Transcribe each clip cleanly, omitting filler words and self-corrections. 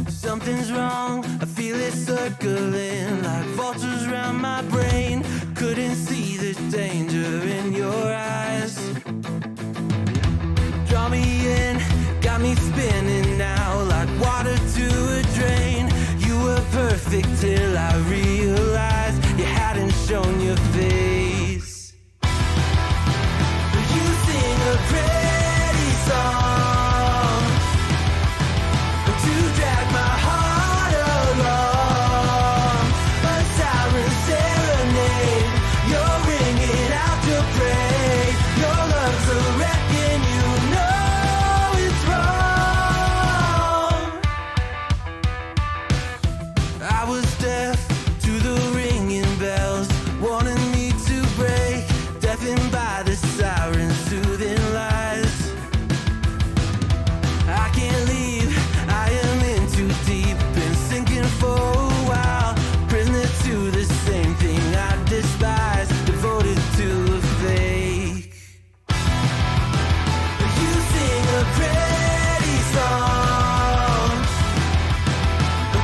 Something's wrong, I feel it circling like vultures around my brain. Couldn't see the danger in your eyes. Draw me in, got me spinning now like water to a drain. You were perfect till I realized you hadn't shown your face. You sing a pretty song to drag my heart along, a siren serenade. You're ringing out to pray. Your love's a wreck and you know it's wrong. I was deaf to the ringing bells, wanting me to break, deafened by the sirens' soothing lies. I can't leave, I am in too deep, been sinking for a while, prisoner to the same thing I despise, devoted to a fake. You sing a pretty song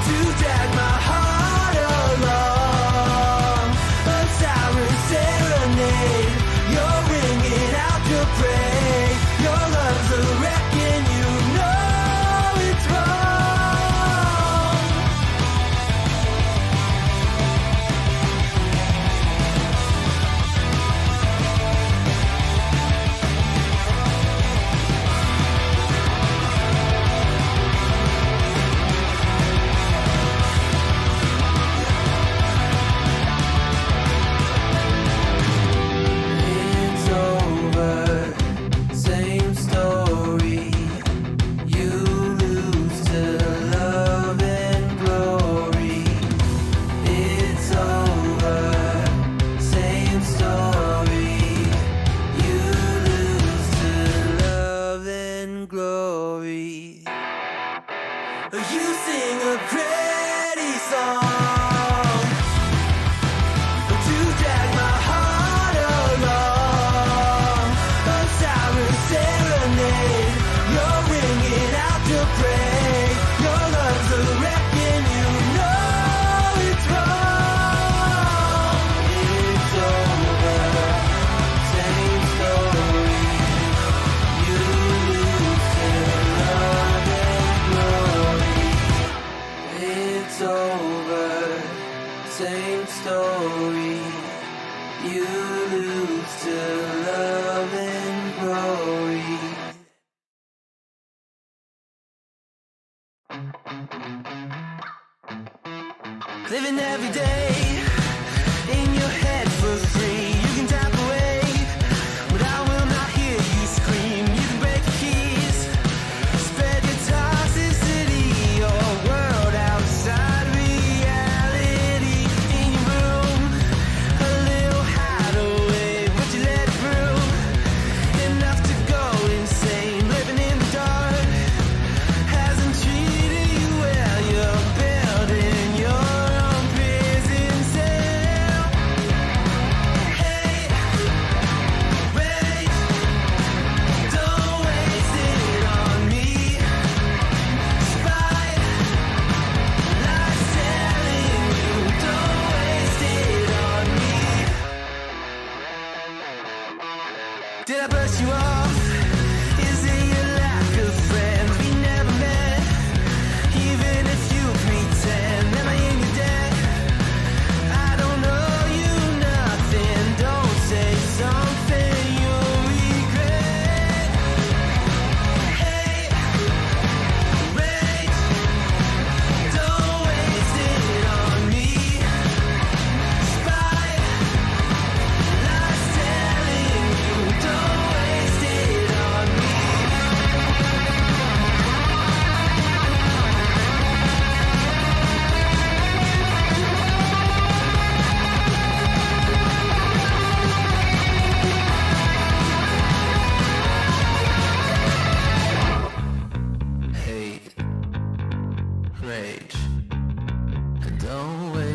to drag my heart along, a siren serenade. You're ringing out to pray. Your love's a wreck and you know it's wrong. It's over, same story. You lose to love and glory. It's over, same story. You lose to love and glory. You sing a pretty song to drag my heart along, a siren serenade. You're ringing out to pray. Your love's a wreck and you know it's wrong. It's over, same story. You lose to love and glory. It's over, same story. You lose to love and glory. Living every day in your head for free. You can tap away, but I will not hear you scream. You can break the keys, spread your toxicity, your world outside reality. In your room, a little hideaway, but you let it through. Enough to go insane, living in the dark hasn't treated you well. You're building your own prison cell.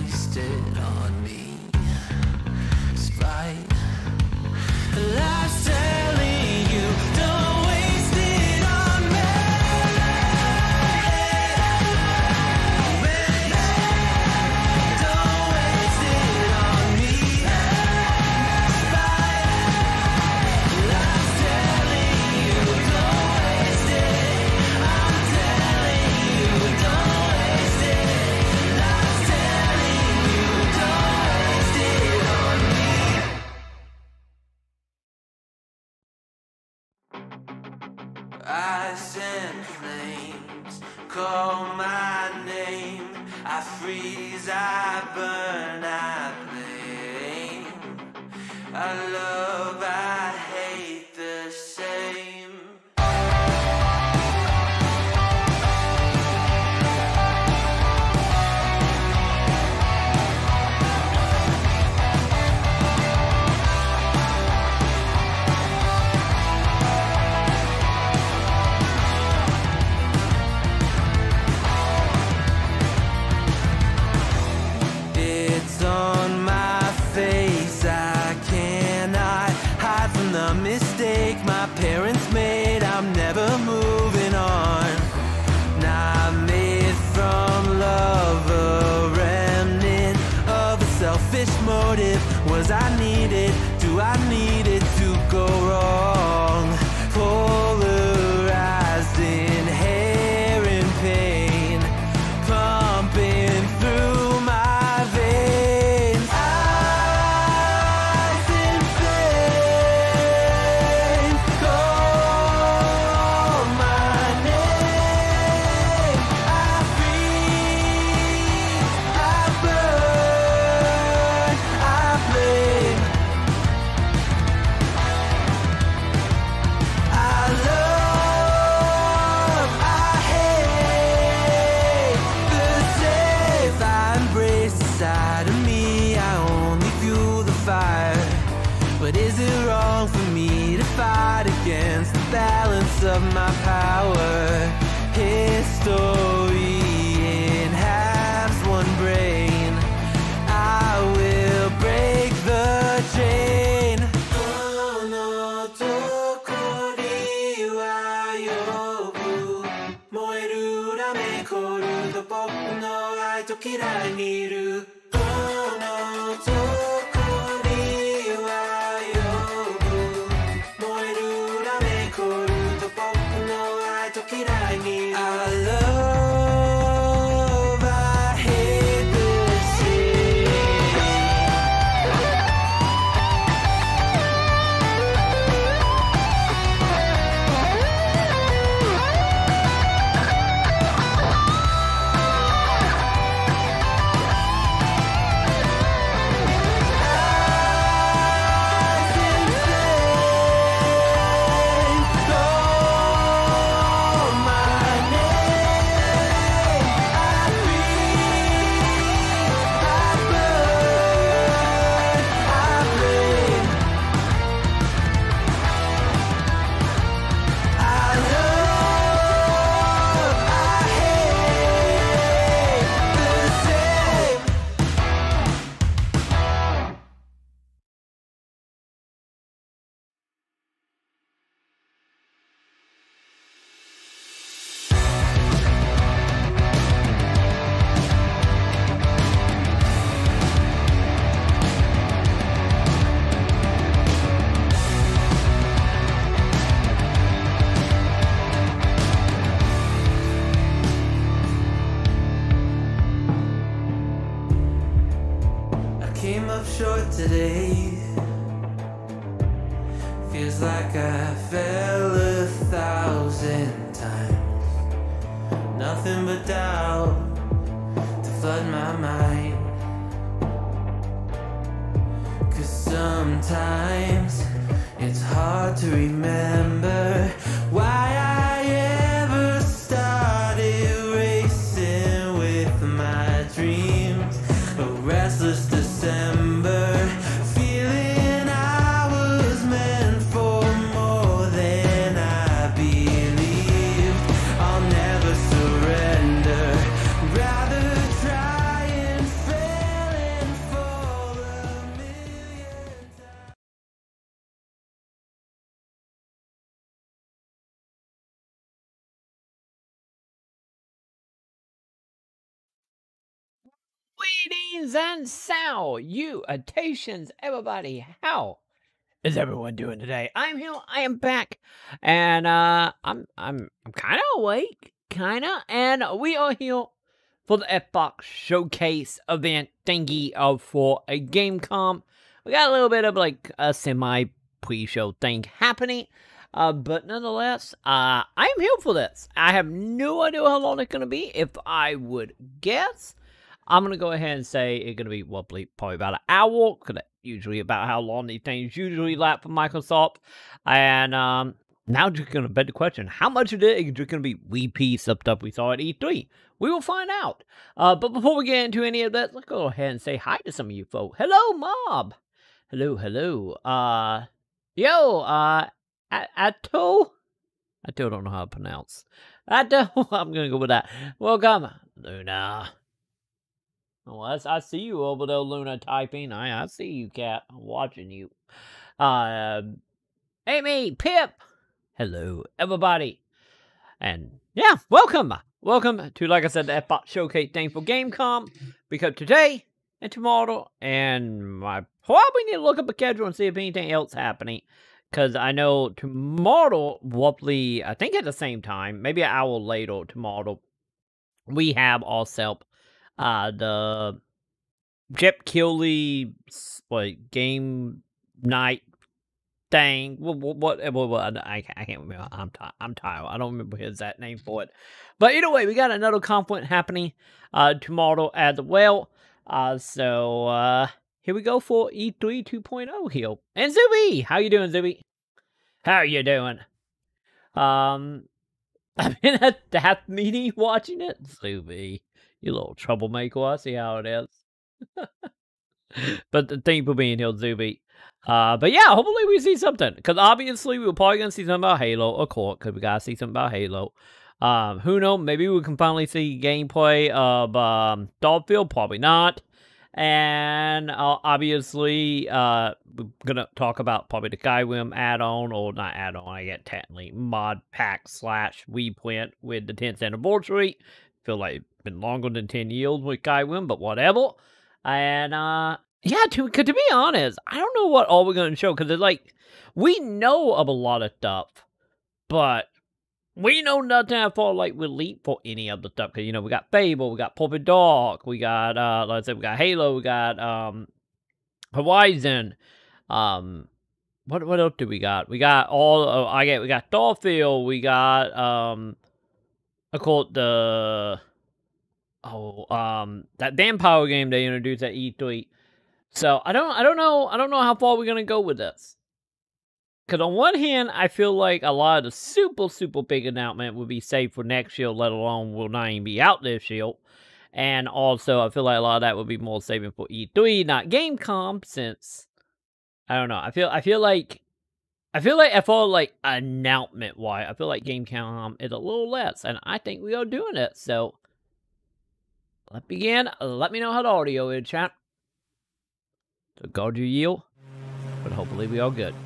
wasted on me. Despite life's telling you, don't waste it on me. Don't waste it on me. Despite life's telling you, don't waste it. I'm telling you, don't waste it. Life's telling you, don't waste it on me. Ice and flames call my name. I freeze, I burn, I blame. I love, I hate the same. It's on my face, I cannot hide from the mistake my parents made. I'm never moving on. Not made from love, a remnant of a selfish motive. Was I needed? Do I need it to go wrong? Polarized in hair and pain, pumping through my veins. Ice and flame, call my name. I freeze, I burn, I blame. I love, I hate the safe I embrace inside of me. I only fuel the fire. But is it wrong for me to fight against the balance of my power? History in halves, one brain. I will break the chain. Oh no, どこには呼ぶ。燃える裏目凍ると僕の愛と嫌いにいる。Oh no, どこには呼ぶ。燃える裏目凍ると僕の愛と嫌いにいる。I love, I hate the same. Came up short today. Feels like I fell 1,000 times. Nothing but doubt to flood my mind. 'Cause sometimes it's hard to remember why I ever started racing with my dreams. A restless December, feeling I was meant for more than I believed. I'll never surrender, rather try and fail. and salutations, everybody. How is everyone doing today? I'm here. I am back, and I'm kind of awake, and we are here for the Xbox Showcase event thingy for a Gamecom. We got a little bit of like a semi pre-show thing happening. But nonetheless, I am here for this. I have no idea how long it's going to be. If I would guess, I'm going to go ahead and say it's going to be probably about an hour. Because that's usually about how long these things usually last for Microsoft. And now just going to beg the question, how much of it is just going to be repeats of stuff we saw at E3? We will find out. But before we get into any of that, let's go ahead and say hi to some of you folks. Hello, Mob. Hello. I still don't know how to pronounce. I'm gonna go with that. Welcome, Luna. Oh, I see you over there, Luna, typing. I see you, cat. I'm watching you. Amy, Pip. Hello, everybody. And yeah, welcome to, like I said, the Xbox Showcase thing for Gamecom. Because today and tomorrow, and I probably need to look up a schedule and see if anything else happening. Because I know tomorrow, roughly, I think at the same time, maybe an hour later tomorrow, we have ourselves the Jeff Keighley game night thing. What I can't remember. I'm tired. I don't remember his exact name for it. But either way, we got another conference happening tomorrow as well. So here we go for E3 2.0 here. And Zuby! How you doing, Zuby? How you doing? I've been at that meeting watching it. Zuby, you little troublemaker. I see how it is. But thank you for being here, Zuby. But yeah, hopefully we see something. Because obviously we're probably going to see something about Halo, of course. Because we got to see something about Halo. Who knows? Maybe we can finally see gameplay of Starfield. Probably not. And obviously, we're going to talk about probably the Skyrim add-on, or not add-on, I get technically, mod pack / reprint with the 10th anniversary. Feel like it's been longer than 10 years with Skyrim, but whatever. And, yeah, to be honest, I don't know what all we're going to show, because it's like, we know of a lot of stuff, but we know nothing as far like release for any of the stuff. Cause you know we got Fable, we got Perfect Dark, we got like I said, we got Halo, we got Horizon. What else do we got? We got all we got Starfield, we got of course the that vampire game they introduced at E3. So I don't know how far we're gonna go with this. Because on one hand, I feel like a lot of the super big announcement will be saved for next year, let alone will not even be out this year. And also, I feel like a lot of that will be more saving for E3, not Gamecom, since, I don't know, I feel like announcement-wise, I feel like Gamecom is a little less, and I think we are doing it, so let's begin. Let me know how the audio is, chat. So guard your yield, but hopefully we are good.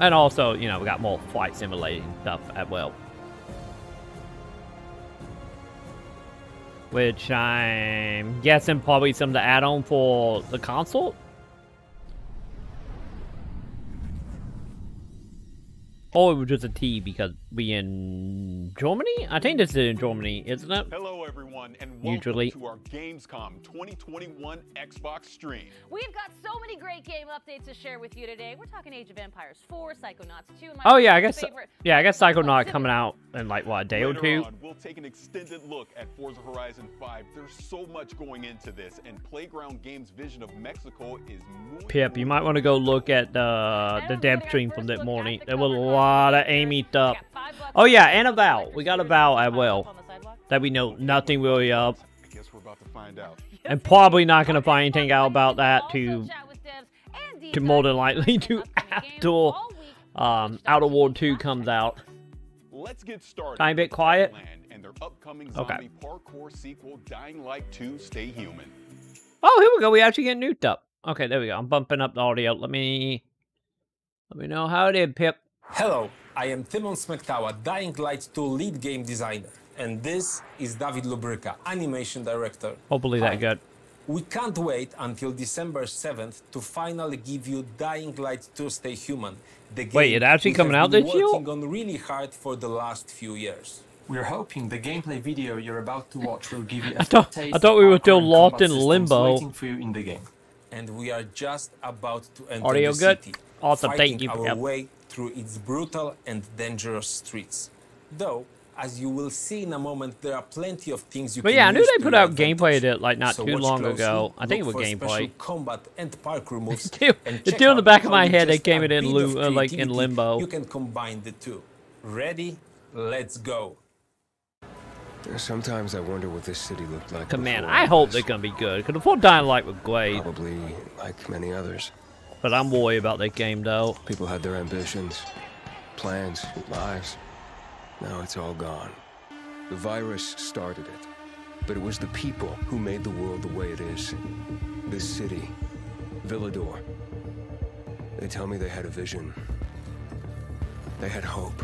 And also, you know, we got more flight simulating stuff as well. Which I'm guessing probably some of the add-on for the console. Or it was just a T because we in Germany? I think this is in Germany, isn't it? Hello everyone, and welcome to our Gamescom 2021 Xbox stream. We've got so many great game updates to share with you today. We're talking Age of Empires 4, Psychonauts 2, oh yeah, I guess Psychonauts coming out in like what, a day or two? On, we'll take an extended look at Forza Horizon 5. There's so much going into this, and Playground Games' vision of Mexico is muy Pip, you might want to go look at the dev stream from that morning. There was a lot of Amy stuff. Oh yeah, and a vow. We got a vow as well that we know nothing really of. I guess we're about to find out. And probably not going to find anything out about that to more than likely to after Outer World 2 comes out. Let's get started. Kind of a bit quiet. And their upcoming zombie parkour sequel, Dying Light 2: Stay Human. Oh, here we go. We actually get nuked up. Okay, there we go. I'm bumping up the audio. Let me know how it is, Pip. Hello, I am Timon Smektawa, Dying Light 2 lead game designer. And this is David Lubryka, animation director. Hopefully that good. We can't wait until December 7th to finally give you Dying Light 2 Stay Human. The game Wait, it actually we coming have out been this year? working on really hard for the last few years. We're hoping the gameplay video you're about to watch will give you a I thought we were still locked in limbo. waiting for you in the game. And we are just about to enter Audio the good? city, Awesome, fighting thank you. our Yep. way through its brutal and dangerous streets. Though, as you will see in a moment, there are plenty of things you But can yeah, I knew use they to put your out advantage. gameplay of it like not So too watch long closely, ago. I think it look was for gameplay. special combat and parkour moves. Still, and it's check still in the out back of how my with head they just came a it in bit of like in creativity, limbo. You can combine the two. Ready? Let's go. Sometimes I wonder what this city looked like. Cause man, before I all hope this. they're gonna be good. Cause the full Dying Light was great, Probably like many others. but I'm worried about that game though. People had their ambitions, plans, lives. Now it's all gone. The virus started it, but it was the people who made the world the way it is. This city, Villador. They tell me they had a vision. They had hope.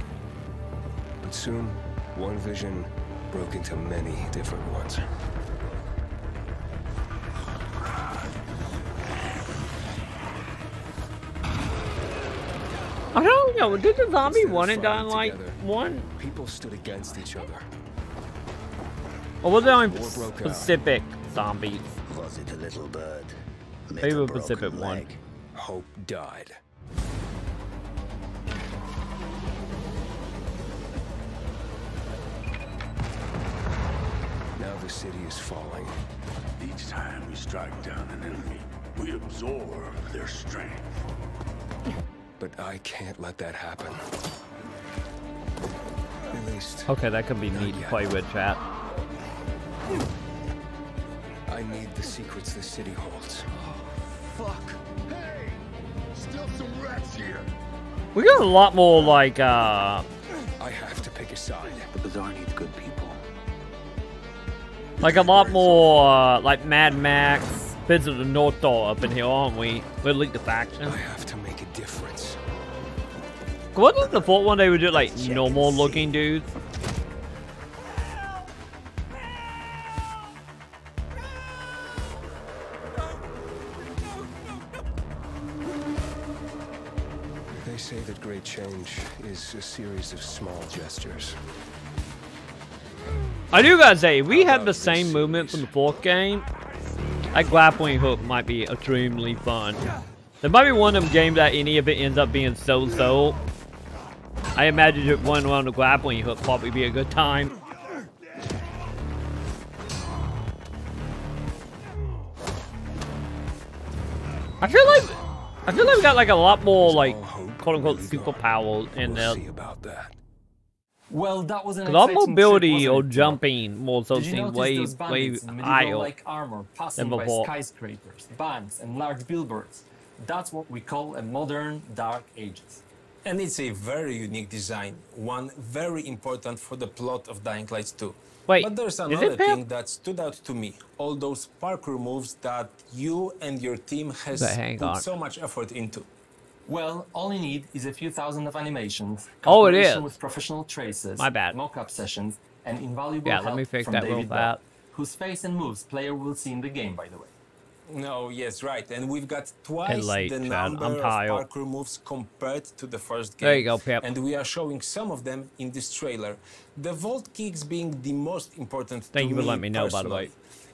But soon, one vision broke into many different ones. I don't know. Did the zombie Instead of one and Dying fighting Light together, one? People stood against each other. Or was it only War broke out. Pacific zombies? Was it a little bird? Met Maybe a a Pacific broken one. leg. Hope died. Now the city is falling. Each time we strike down an enemy, we absorb their strength. But I can't let that happen. At least, Okay, that could be neat to play with, chat. I need the secrets the city holds. Fuck! Hey! Still some rats here! We got a lot more like I have to pick a side. The bazaar needs good people. a lot more like Mad Max, Bits of the North Star up in here, aren't we? We're like the faction. I have to make a difference. Wasn't the fourth one they would do like normal looking dudes? They say that great change is a series of small gestures. I do gotta say, if we had the same movement from the fourth game, that grappling hook might be extremely fun. There might be one of them games that any of it ends up being so-so. I imagine just one around the grappling hook probably be a good time. I feel like we got like a lot more like quote-unquote superpowers in We'll there. see about that. Well, that was an Cause our exciting mobility trip, or wasn't it? jumping more so Did you seems notice way those bandits in higher. medieval-like armor passing by before. skyscrapers, banks, and large billboards? That's what we call a modern Dark Ages. And it's a very unique design, one very important for the plot of Dying Light 2. Wait, but there's is it another Pip? thing that stood out to me. All those parkour moves that you and your team has But hang put on. so much effort into. Well, all you need is a few thousand of animations, Oh, it collaboration is. with professional traces, My bad. mock-up sessions, and invaluable Yeah, help let me fix from that real David fast. Bell, whose face and moves player will see in the game, by the way. No, yes, right. And we've got twice late, the Chad. number I'm of tired. parkour moves compared to the first game. There you go, Pip. And we are showing some of them in this trailer. The vault kicks being the most important to Thank you for letting me know, by the personally. way.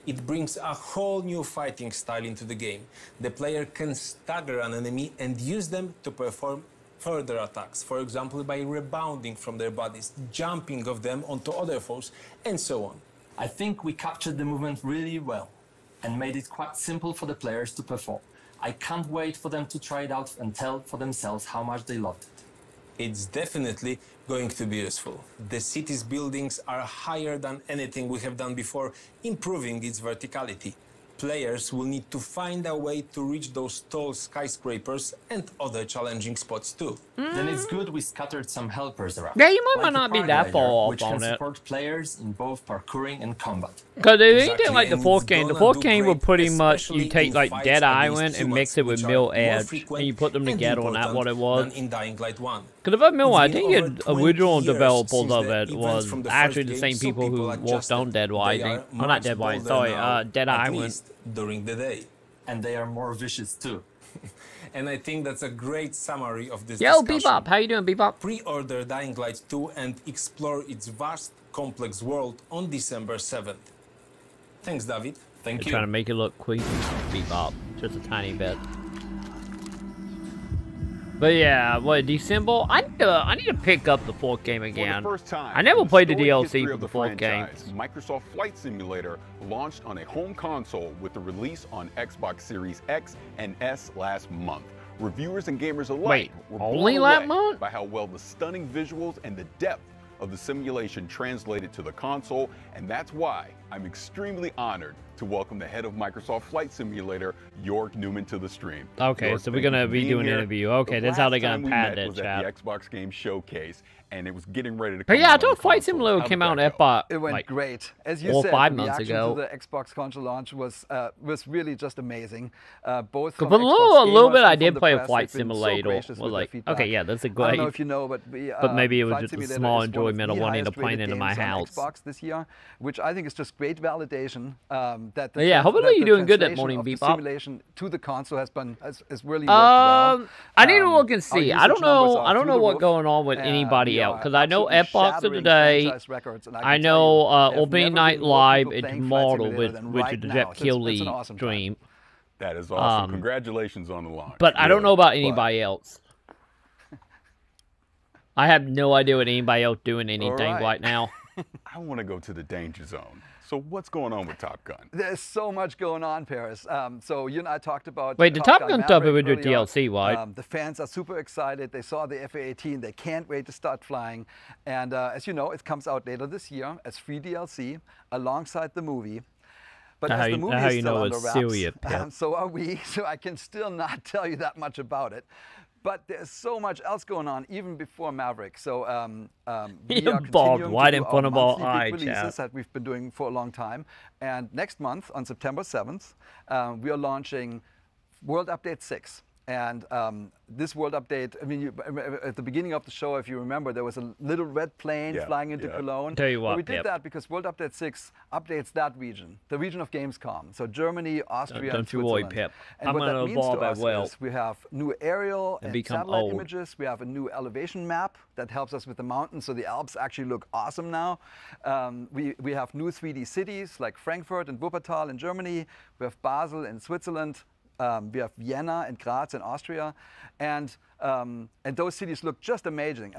It brings a whole new fighting style into the game. The player can stagger an enemy and use them to perform further attacks. For example, by rebounding from their bodies, jumping off them onto other foes, and so on. I think we captured the movement really well and made it quite simple for the players to perform. I can't wait for them to try it out and tell for themselves how much they loved it. It's definitely going to be useful. The city's buildings are higher than anything we have done before, improving its verticality. Players will need to find a way to reach those tall skyscrapers and other challenging spots too. Then it's good we scattered some helpers around. Yeah, you might like not the be that paraglider, far off which on can it. support players in both parkouring and combat. Cause if Exactly, anything like the and fourth it's game, the gonna fourth do game would great, pretty much especially you take in like fights Dead against Island and humans, mix it with which are Mill more Edge, frequent and you put them and together, and that's what it important was. than in Dying Light 1. Because if I remember, I It's been think over the 20 original years developers since of the it events was from the actually first the game, same so people who people worked on adjusted. Dead They Rising. are Oh, not much Dead Rising, bolder sorry, now, Dead at Island. least during the day. And they are more vicious too. And I think that's a great summary of this Yo, discussion. Bebop, how you doing, Bebop? Pre-order Dying Light 2 and explore its vast, complex world on December 7th. Thanks, David. Thank They're you. trying to make it look creepy, Bebop, just a tiny bit. But yeah, what, December? I need to pick up the fourth game again. For the first time I never in the played the storied DLC history for of the fourth game. franchise, Microsoft Flight Simulator launched on a home console with the release on Xbox Series X and S last month. Reviewers and gamers alike were only blown last away month? by how well the stunning visuals and the depth of the simulation translated to the console, and that's why I'm extremely honored to welcome the head of Microsoft Flight Simulator, York Newman, to the stream. Okay, York, so we're thank you gonna for be being doing an here. interview. Okay, The that's how last they're time gonna we pad met that was chat. at the Xbox Game Showcase, and it was getting ready to But come yeah, I out on thought the Flight console. Simulator How came did out that on go? Xbox It went like great. As you 4 or said, 5 the months reaction ago. to the Xbox console launch was really just amazing. Both For from a Xbox little gamers bit, I and from did the play a press, Flight they've been so Simulator. gracious Was with their like, feedback. okay, yeah, that's a I don't great. know if you know, but But maybe it was Flight just a Simulator small is one enjoyment of the wanting to highest play it rated in my games on house. Xbox this year, which I think is just great validation that the But yeah, hopefully that you're the doing good that translation morning, of the Bebop. simulation to the console has really worked well. I need to look and Our see. I usage don't numbers know. are I don't through know the what's roof. going on with anybody We else are because I know absolutely Xbox of shattering today. franchise records, and I can know tell you, there have Opening never Night been more Live people is playing Flight tomorrow, Simulator than which right is the now. Jeff So it's an Keighley awesome time. stream. That is awesome. Congratulations on the launch. But I don't know really. about anybody else. I have no idea what anybody else doing anything right now. I want to go to the danger zone. So what's going on with Top Gun? There's so much going on, Paris. So you and I talked about Wait, the Top Gun stuff Maverick with your earlier. DLC, right? The fans are super excited. They saw the FA-18. They can't wait to start flying. And as you know, it comes out later this year as free DLC alongside the movie. But Now as how the you- movie now how is you still know under it's wraps, serious, Pip. so are we. So I can still not tell you that much about it. But there's so much else going on even before Maverick. So we You're are bald, continuing right to in do front our of our monthly eye, big releases chat. that we've been doing for a long time. And next month, on September 7th, we are launching World Update 6. And this World Update, I mean, at the beginning of the show, if you remember, there was a little red plane flying into Cologne. Tell you what, we did Pip. that because World Update 6 updates that region, the region of Gamescom. So Germany, Austria, Don't and you worry, Switzerland. Pip. And I'm what gonna that means evolve to as us well. is we have new aerial And and become satellite old. images. We have a new elevation map that helps us with the mountains, so the Alps actually look awesome now. We have new 3D cities like Frankfurt and Wuppertal in Germany. We have Basel in Switzerland. We have Vienna and Graz in Austria, and those cities look just amazing.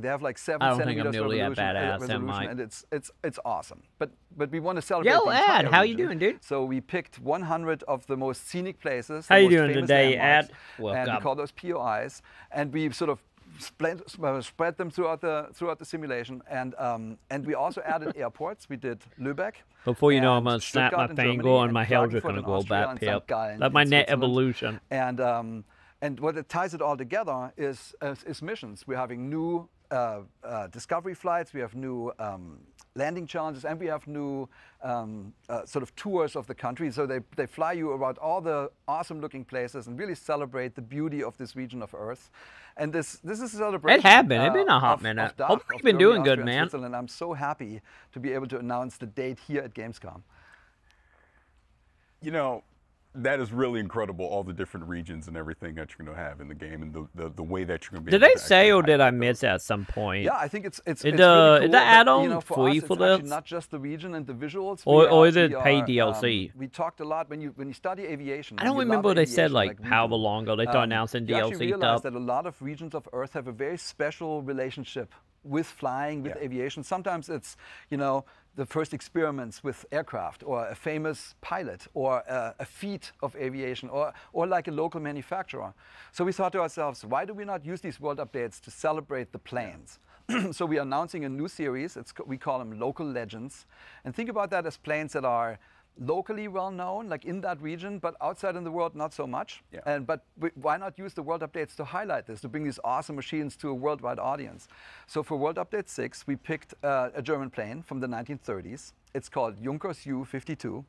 They have like 7 I don't think I'm centimeters nearly that badass, am resolution, I? and it's awesome. But we want to celebrate. Yo, the Ad, entire how you region. doing, dude? So we picked 100 of the most scenic places. How the you most doing famous today, landmarks, Ad? And we Welcome. call those POIs, and we sort of spread them throughout the simulation, and we also added airports. We did Lübeck. Before you know, I'm and gonna snap my Stuttgart in finger Germany, and my hair's just Klagenfurt gonna in grow Austria, back, and Pip. St. Gallen That's my in net Switzerland. evolution. And what it ties it all together is missions. We're having new discovery flights. We have new landing challenges, and we have new sort of tours of the country. So they fly you around all the awesome-looking places and really celebrate the beauty of this region of Earth. And this is a celebration. It had been. It's been a hot of minute. DACH, Hopefully of you've been Germany, doing good, Austria, and man. Switzerland. I'm so happy to be able to announce the date here at Gamescom. You know, that is really incredible, all the different regions and everything that you're going to have in the game, and the way that you're going to be Did able they to say, or actually did I highlight miss those. at some point? Yeah, I think it's Is really the- cool. is the add-on But, for free us, for it's actually this? not just the region and the visuals. Or is it we paid are, DLC? We talked a lot when you study aviation. I don't when you remember love they said aviation, like we however do, long ago they started announcing you actually DLC realize stuff. that a lot of regions of Earth have a very special relationship with flying, with aviation. Sometimes it's, you know, the first experiments with aircraft, or a famous pilot, or a feat of aviation, or like a local manufacturer. So we thought to ourselves, why do we not use these world updates to celebrate the planes? So we are announcing a new series. We call them Local Legends. And think about that as planes that are locally well known, like in that region, but outside in the world, not so much. Yeah. But why not use the World Updates to highlight this, to bring these awesome machines to a worldwide audience? So for World Update 6, we picked a German plane from the 1930s. It's called Junkers U52.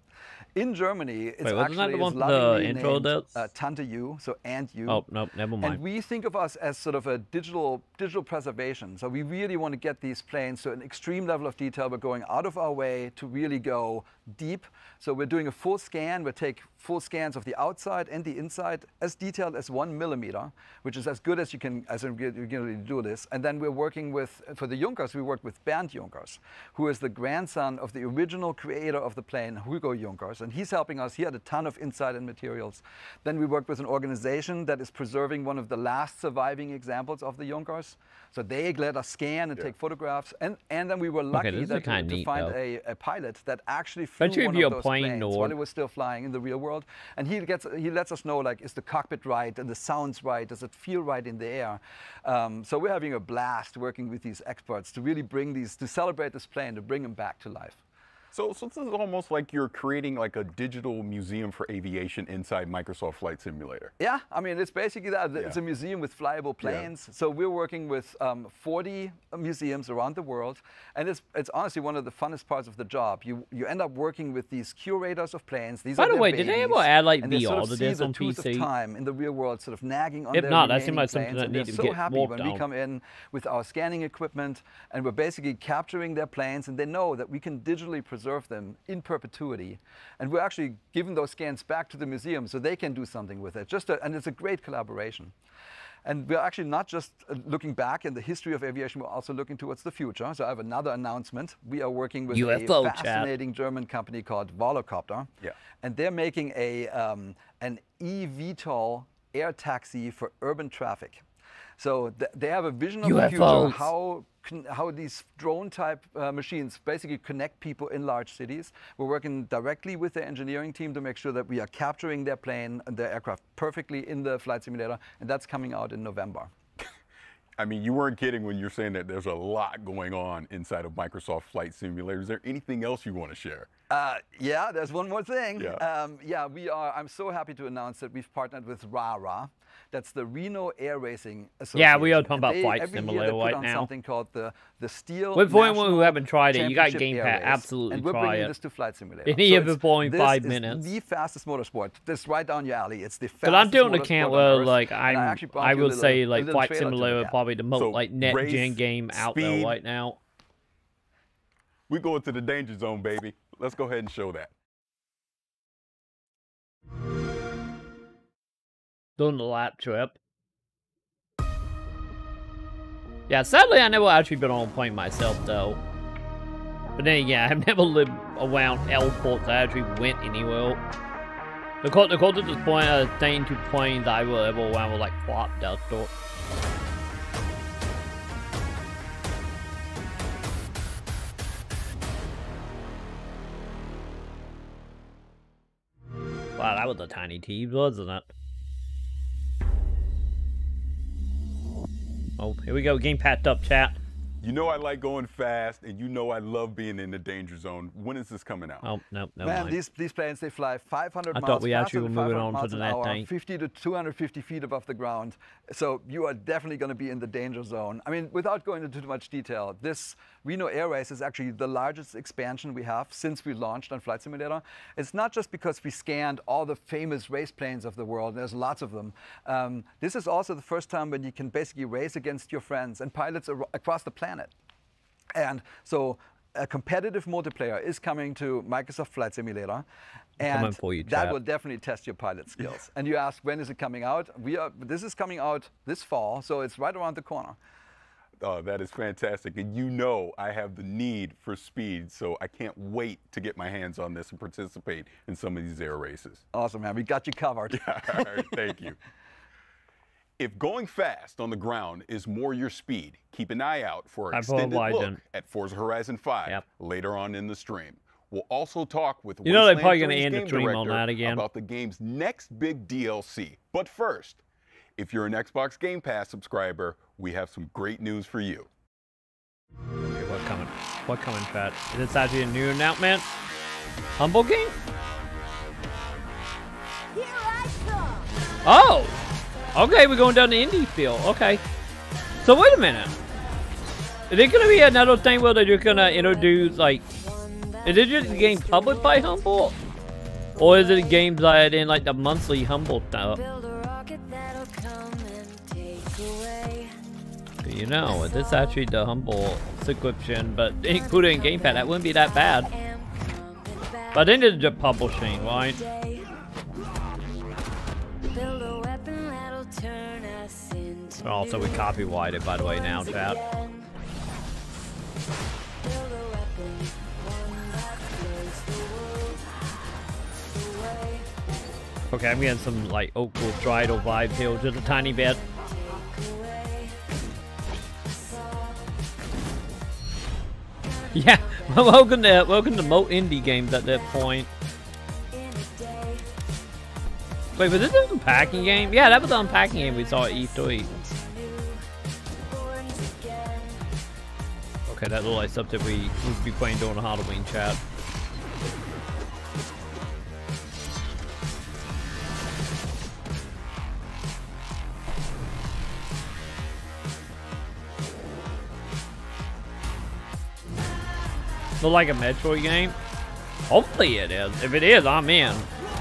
In Germany, it's Wait, wasn't that actually the one is for the lovingly intro named that's- Tante U, so Aunt U. Oh, nope, never mind. And we think of us as sort of a digital preservation. So we really want to get these planes to an extreme level of detail. We're going out of our way to really go deep. So we're doing a full scan. We take full scans of the outside and the inside, as detailed as 1 millimeter, which is as good as you can really do this. And then we're working with, for the Junkers, we work with Bernd Junkers, who is the grandson of the original creator of the plane, Hugo Junkers. And he's helping us. He had a ton of insight and materials. Then we worked with an organization that is preserving one of the last surviving examples of the Junkers. So they let us scan and take photographs. And then we were lucky to find a pilot that actually flew one of those planes while it was still flying in the real world. And he lets us know, like, is the cockpit right and the sounds right? Does it feel right in the air? So we're having a blast working with these experts to really bring these, to celebrate this plane, to bring them back to life. So this is almost like you're creating like a digital museum for aviation inside Microsoft Flight Simulator. Yeah, I mean, it's basically that. Yeah. It's a museum with flyable planes. Yeah. So we're working with 40 museums around the world. And it's honestly one of the funnest parts of the job. You end up working with these curators of planes. These By the way, did they ever add like VR sort of to this on PC? Of time in the real world sort of nagging on their not, that seems like planes. something that needs to so get happy warped when out. we come in with our scanning equipment and we're basically capturing their planes, and they know that we can digitally preserve them in perpetuity. And we're actually giving those scans back to the museum so they can do something with it. And it's a great collaboration. And we're actually not just looking back in the history of aviation, we're also looking towards the future. So I have another announcement. We are working with a fascinating German company called S.T.A.L.K.E.R. Yeah. And they're making an eVTOL air taxi for urban traffic. So they have a vision of the future, how these drone-type machines basically connect people in large cities. We're working directly with the engineering team to make sure that we are capturing their plane and their aircraft perfectly in the flight simulator, and that's coming out in November. I mean, you weren't kidding when you're saying that there's a lot going on inside of Microsoft Flight Simulator. Is there anything else you want to share? Yeah, there's one more thing. Yeah. I'm so happy to announce that we've partnered with RARA. That's the Reno Air Racing Association. Yeah, we are talking about Flight Simulator right now. Something called the S.T.A.L.K.E.R. With point one who haven't tried it, you got Game Pass. Absolutely and we're try bringing it. this to Flight Simulator. In even 5 minutes. This is the fastest motorsport. This is right down your alley. It's the fastest. Because I'm doing the motorsport camp on where, Earth, like, I would say, like, Flight Simulator is probably the most, like, net-gen game out there right now. We go into the danger zone, baby. Let's go ahead and show that. Doing the lap trip. Yeah, sadly, I never actually been on a plane myself, though. But then again, I've never lived around airports that actually went anywhere. The closest point I staying to planes I will ever around with, like, flop dust or. Wow, that was a tiny tease, wasn't it? Oh, here we go, game packed up, chat. You know I like going fast, and you know I love being in the danger zone. When is this coming out? Oh, no, no. Man, these planes, they fly 500 miles. I thought we actually were moving on to the next thing. 50 to 250 feet above the ground. So you are definitely going to be in the danger zone. I mean, without going into too much detail, this Reno Air Race is actually the largest expansion we have since we launched on Flight Simulator. It's not just because we scanned all the famous race planes of the world. There's lots of them. This is also the first time when you can basically race against your friends and pilots across the planet. And so a competitive multiplayer is coming to Microsoft Flight Simulator, and that will definitely test your pilot skills. And you ask, when is it coming out? This is coming out this fall, so it's right around the corner. Oh, that is fantastic. And you know I have the need for speed, so I can't wait to get my hands on this and participate in some of these air races. Awesome, man. We got you covered. All right, thank you. If going fast on the ground is more your speed, keep an eye out for an extended look at Forza Horizon 5 later on in the stream. We'll also talk with they're probably going to end the stream on that again about the game's next big DLC. But first, if you're an Xbox Game Pass subscriber, we have some great news for you. Okay, what's coming? What's coming, chat? Is this actually a new announcement? Humble game? Here I come. Oh! Okay, we're going down the indie field. Okay. So wait a minute. Is it gonna be another thing where they're just gonna introduce like Is it just a game published by Humble? Or is it games that in like the monthly Humble stuff? You know, if this actually the Humble subscription, but included in Gamepad, that wouldn't be that bad. But then it's just publishing, right? And also, we copyrighted, by the way, now, chat. Okay, I'm getting some, like, Oakwood Stridal vibe here, just a tiny bit. Yeah, welcome to Mo Indie Games at that point. Wait, was this an unpacking game? Yeah, that was the unpacking game we saw at E3. Okay, that looks like something we would be playing during the Halloween chat. Look like a Metroid game? Hopefully it is. If it is, I'm in.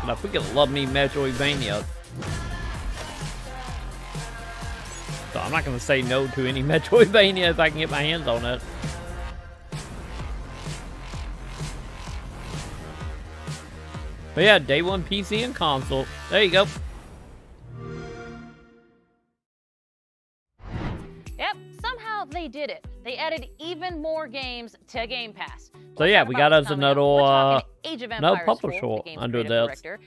But I freaking love me Metroidvania. So I'm not gonna say no to any Metroidvania if I can get my hands on it. But yeah, day one PC and console. There you go. Yep, somehow they did it. They added even more games to Game Pass. So yeah, we got us another publisher under this. And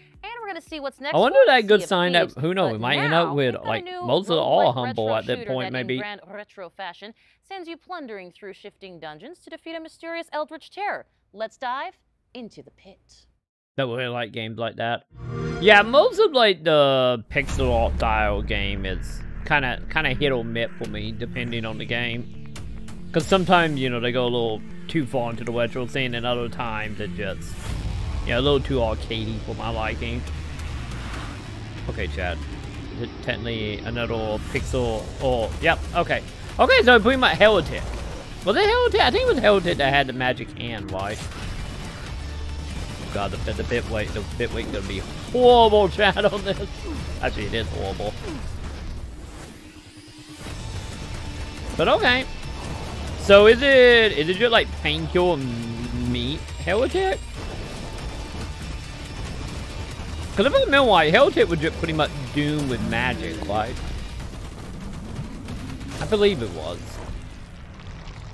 we're gonna see what's next. I wonder if that good sign that Thieves, who knows, we might end up with like most of all Humble at that point, maybe. In grand retro fashion sends you plundering through shifting dungeons to defeat a mysterious eldritch terror. Let's dive into the pit. That really like games like that. Yeah, most of like the pixel art style game is kind of hit or miss for me, depending on the game. Because sometimes, you know, they go a little too far into the retro scene, and other times it just, yeah, a little too arcadey for my liking. Okay, Chad. Is it technically another pixel or, yep, okay. Okay, so pretty much Heretic. Was it Heretic? I think it was Heretic that had the magic hand, right? God, the bit weight gonna be horrible, Chad, on this. Actually, it is horrible. But okay. So is it just like Painkiller meat Heretic? Because if I remember right, Heretic was just pretty much Doom with magic, right? I believe it was.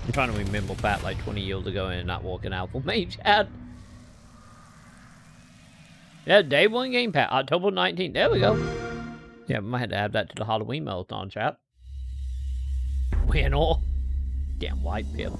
I'm trying to remember back like 20 years ago and not working out for me, Chad. Yeah, day one Game Pass, October 19th. There we go. Yeah, we might have to add that to the Halloween marathon, chat. Win all. Damn white pip.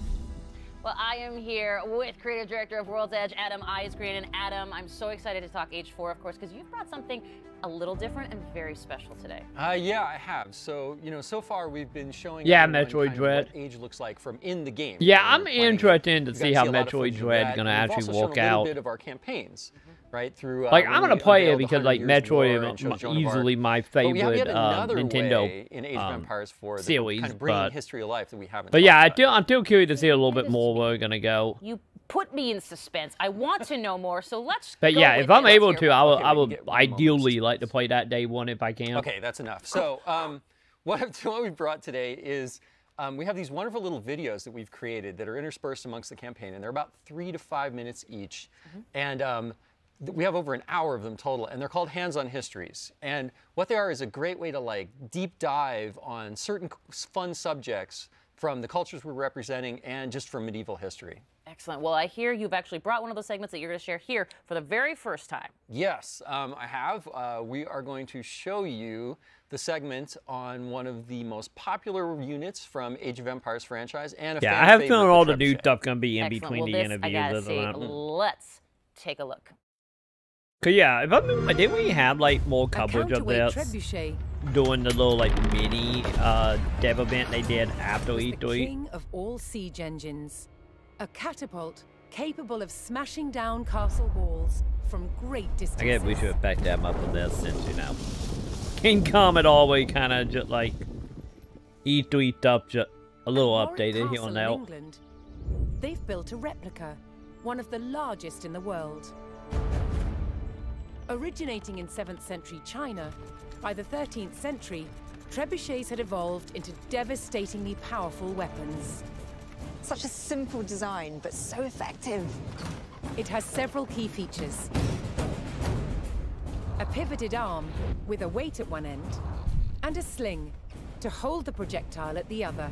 Well, I am here with creative director of World's Edge, Adam Eisgreen. And Adam, I'm so excited to talk H4, of course, because you've brought something a little different and very special today. Yeah, I have. So, you know, so far we've been showing Metroid Dread. What Age looks like from in the game. Yeah, I'm interested to see how Metroid Dread is going to actually work out. A little bit of our campaigns. Right, through, like, I'm going to play it because, like, Metroid is easily my favorite Nintendo in Age of Empires 4 series, kind of bringing history to life that we haven't. But yeah, I'm still curious to see a little bit more where we're going to go. You put me in suspense. I want to know more, so let's But yeah, if I'm able to, I would ideally like to play that day one if I can. Okay, that's enough. So, what we brought today is we have these wonderful little videos that we've created that are interspersed amongst the campaign, and they're about 3 to 5 minutes each. And we have over an hour of them total, and they're called Hands-on Histories. And what they are is a great way to like deep dive on certain fun subjects from the cultures we're representing and just from medieval history. Excellent. Well, I hear you've actually brought one of those segments that you're going to share here for the very first time. Yes, I have. We are going to show you the segment on one of the most popular units from Age of Empires franchise. And a I have a feeling all the new stuff going to be in between the interviews. I gotta see. Let's take a look. Cause yeah, if I remember, didn't we have like more coverage of this doing the little like mini dev event they did after E3? The king of all siege engines, a catapult capable of smashing down castle walls from great distances. I guess we should have backed them up with this since, you know, Gamecom had always kind of just like E3 stuff, just a little updated here and there. England, they've built a replica. one of the largest in the world. Originating in 7th century China, by the 13th century, trebuchets had evolved into devastatingly powerful weapons. Such a simple design, but so effective. It has several key features. A pivoted arm with a weight at one end, and a sling to hold the projectile at the other.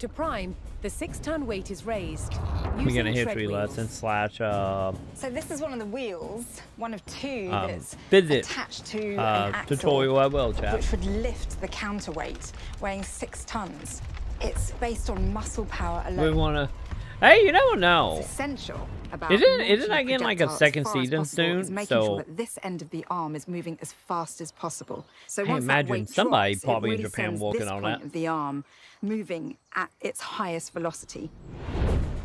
To prime, the 6-ton weight is raised. We're gonna using history tread wheels. lesson slash So this is one of the wheels, one of two that's visit attached to an axle, tutorial. I will, chat. which would lift the counterweight, weighing 6 tons. It's based on muscle power alone. We wanna. Hey, you never know. What's essential about Isn't launching that getting like a projectile as second far as season possible soon? is making So sure that this end of the arm is moving as fast as possible. So I once that imagine weight somebody drops, probably it in really Japan sends working this on point that. of the arm moving at its highest velocity.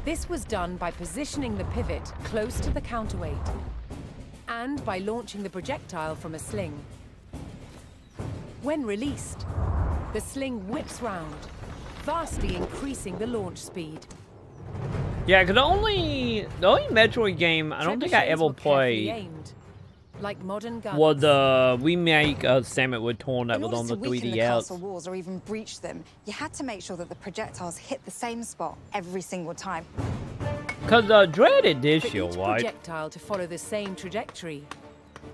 This was done by positioning the pivot close to the counterweight and by launching the projectile from a sling. When released, the sling whips round, vastly increasing the launch speed. Yeah, because the only Metroid game I don't think I Trebuchets ever were carefully played aimed, like modern guns. was the remake of Samus with Torn that In was order on the to weaken the 3DS. castle walls or even breach them, you had to make sure that the projectiles hit the same spot every single time. Because Dread Edition, For each right? projectile to follow the same trajectory,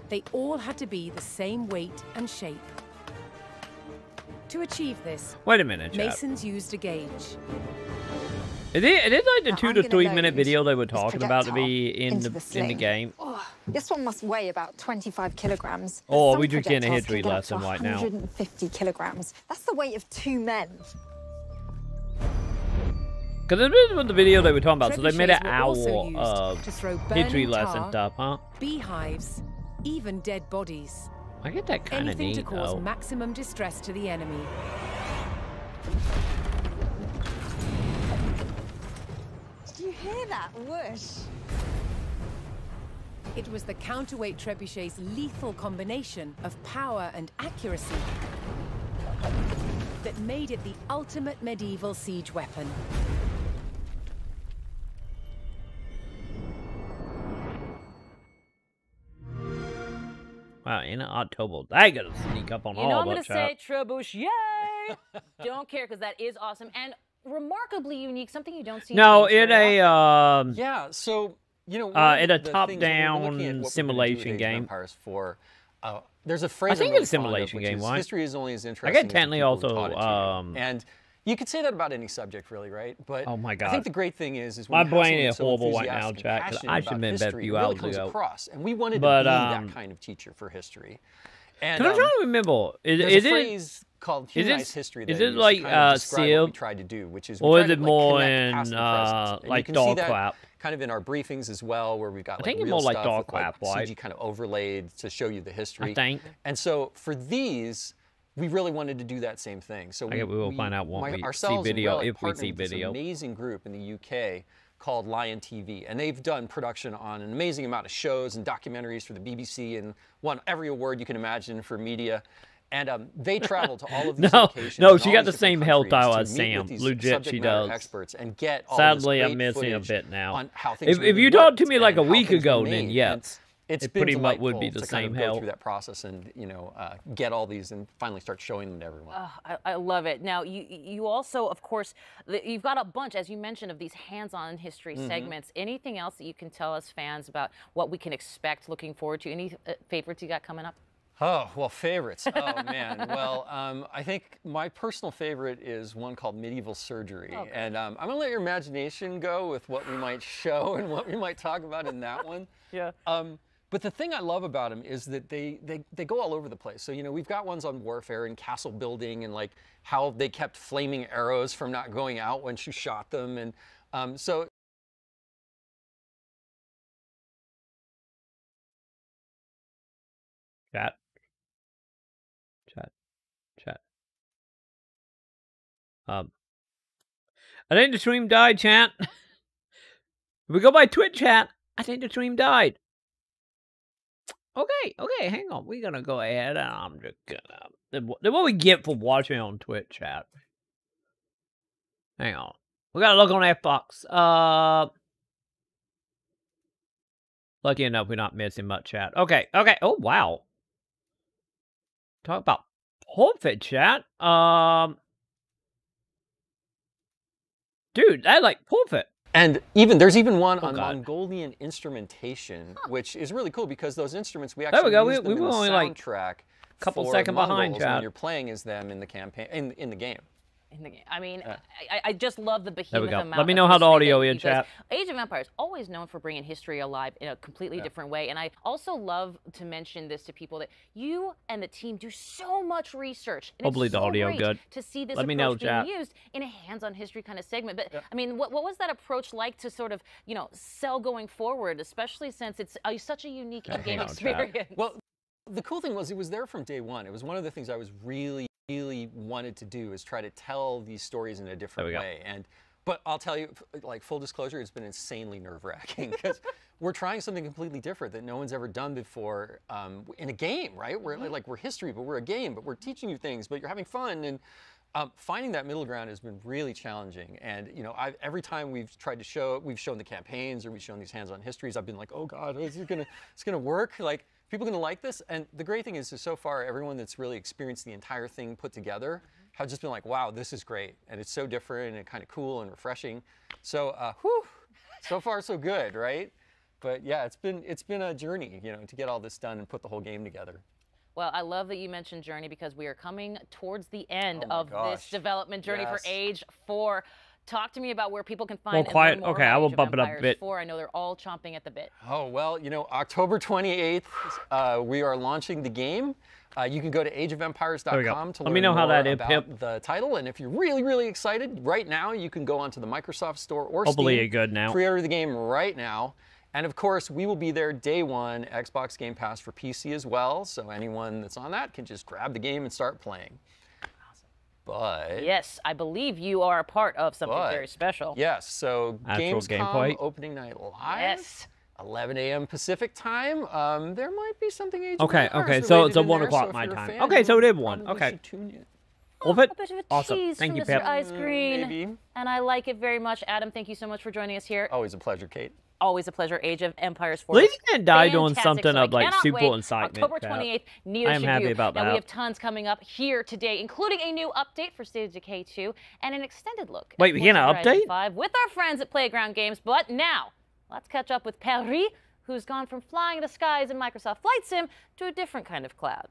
they all had to be the same weight and shape. To achieve this, Wait a minute, chat. masons used a gauge. It is like the Now, 2 I'm to gonna 3 minute load video they were this talking about to be projectile in into the sling. game. Oh, this one must weigh about 25 kilograms. Oh, Some we just getting a projectiles history can get up lesson to right now. 150 kilograms. That's the weight of 2 men. Because this was the video they were talking about, so they made an Trebuchets were hour also used of to throw history burning lesson tar, stuff, huh? beehives, even dead bodies. I get that kind of Anything neat, to cause though. maximum distress to the enemy. Do you hear that whoosh? It was the counterweight trebuchet's lethal combination of power and accuracy that made it the ultimate medieval siege weapon. Wow, in October, I gotta sneak up on You all know I'm that gonna chat. say trebuchet. Don't care because that is awesome and remarkably unique. Something you don't see. No, in games in very often. a Yeah, so, you know, in a the things when we're top-down looking at what we're gonna do simulation with Age of game. Empires 4, there's a phrase I think I'm really it's a fond of, simulation which game, is, right? history is only as I interesting get as the technically people who also, taught it to you. And you could say that about any subject, really, right? But Oh my I God. think the great thing is My when you have brain someone is so horrible right now, enthusiastic and chat, 'cause passionate I should about have been bed a history, few it really hours comes ago. across. And we wanted But, to be that kind of teacher for history. And Because I'm trying to remember, there's is a it phrase called humanized history that is it used to like kind of describe what we Civ, tried to do, which is we or tried is to, it like, more connect in past and present. And you like can see Dog that Clap? kind of in our briefings as well, where we've got I like think it's real more like stuff Dog with, like, Clap, right? CG kind of overlaid to show you the history. I think. And so for these, we really wanted to do that same thing. So I guess we will find out when we see ourselves video, and Relic if we partnered see with this video. amazing group in the UK called Lion TV, and they've done production on an amazing amount of shows and documentaries for the BBC and won every award you can imagine for media. And they travel to all of these locations. No, in she all got these the same different health countries style to as meet with Sam. these Legit, subject she matter does. experts and get all Sadly, this I'm great missing a footage bit now. on how things If really you talked to worked me like a and how week things were ago, then made. yes. It's It been pretty much would delightful be the to kind same of go hell. through that process and get all these and finally start showing them to everyone. I love it. Now, you also, of course, you've got a bunch, as you mentioned, of these hands-on history segments. Anything else that you can tell us fans about what we can expect, looking forward to? Any favorites you got coming up? Oh, well, favorites. Oh, man. Well, I think my personal favorite is one called Medieval Surgery. Okay. And I'm going to let your imagination go with what we might show and what we might talk about in that one. Yeah. But the thing I love about them is that they go all over the place. So, we've got ones on warfare and castle building and like how they kept flaming arrows from not going out when you shot them. And so Chat. I think the stream died, chat. If we go by Twitch chat, I think the stream died. Okay, hang on. We're gonna go ahead. I'm just gonna. Then what we get for watching on Twitch chat? Hang on. We gotta look on Xbox. Lucky enough, we're not missing much, chat. Okay, okay. Oh, wow. Talk about perfect, chat. Dude, I like perfect. And there's even one on God. Mongolian instrumentation, which is really cool because those instruments we There actually we go. use them We in were the only like soundtrack couple for seconds the behind, Mongols chat. when you're playing as them in the campaign in the game. In the game. I mean, I just love the behemoth There we go. amount Let me of know how the history audio that- is, because chat. Age of Empires always known for bringing history alive in a completely different way. And I also love to mention this to people that you and the team do so much research. And Hopefully it's the so audio great good. to see this Let me know, approach being chat. used in a hands-on history kind of segment. But I mean, what was that approach like to sort of, you know, sell going forward, especially since it's such a unique in-game experience? Well, the cool thing was it was there from day one. It was one of the things I was really wanted to do, is try to tell these stories in a different way. But I'll tell you, like, full disclosure, it's been insanely nerve-wracking because we're trying something completely different that no one's ever done before in a game, right? We're like, we're history, but we're a game, but we're teaching you things, but you're having fun. And finding that middle ground has been really challenging. And, you know, every time we've tried to show, we've shown the campaigns or we've shown these hands-on histories, I've been like, oh God, is it gonna work? Like, people gonna like this? And the great thing is so far, everyone that's really experienced the entire thing put together have just been like, wow, this is great. And it's so different and kind of cool and refreshing. So, so far so good, right? But yeah, it's been a journey, you know, to get all this done and put the whole game together. Well, I love that you mentioned Journey because we are coming towards the end of this development journey for Age 4. Talk to me about where people can find Well, quiet. and learn more Okay, about I will Age of bump it up a Empires bit. 4. I know they're all chomping at the bit. Oh, well, you know, October 28th, we are launching the game. You can go to ageofempires.com to Let learn me know how more that is, about Pip. the title. And if you're really, really excited, right now, you can go onto the Microsoft Store or Hopefully Steam. you're good now. Pre-order the game right now. And of course, we will be there day one, Xbox Game Pass for PC as well. So anyone that's on that can just grab the game and start playing. But yes, I believe you are a part of something very special. Yes, so Actual Gamescom gameplay. opening night live. Yes. 11 a.m. Pacific time. There might be something Age of Okay, Empires okay, so related it's a in 1 there, o'clock so if my you're a time. fan, Okay, so you it is 1. probably Okay. should tune in. Well, A bit of a awesome. tease Thank from you, Mr. Pip. Ice Green. Maybe. And I like it very much. Adam, thank you so much for joining us here. Always a pleasure, Kate. Always a pleasure. Age of Empires 4. Lady didn't die doing Fantastic, something so I of like cannot super wait. incitement. October chat. 28th, neither I am should happy you. about And that. we have tons coming up here today, including a new update for State of Decay 2 and an extended look Wait, we get an Forza Horizon update? 5 with our friends at Playground Games. But now, let's catch up with Paris, who's gone from flying the skies in Microsoft Flight Sim to a different kind of cloud.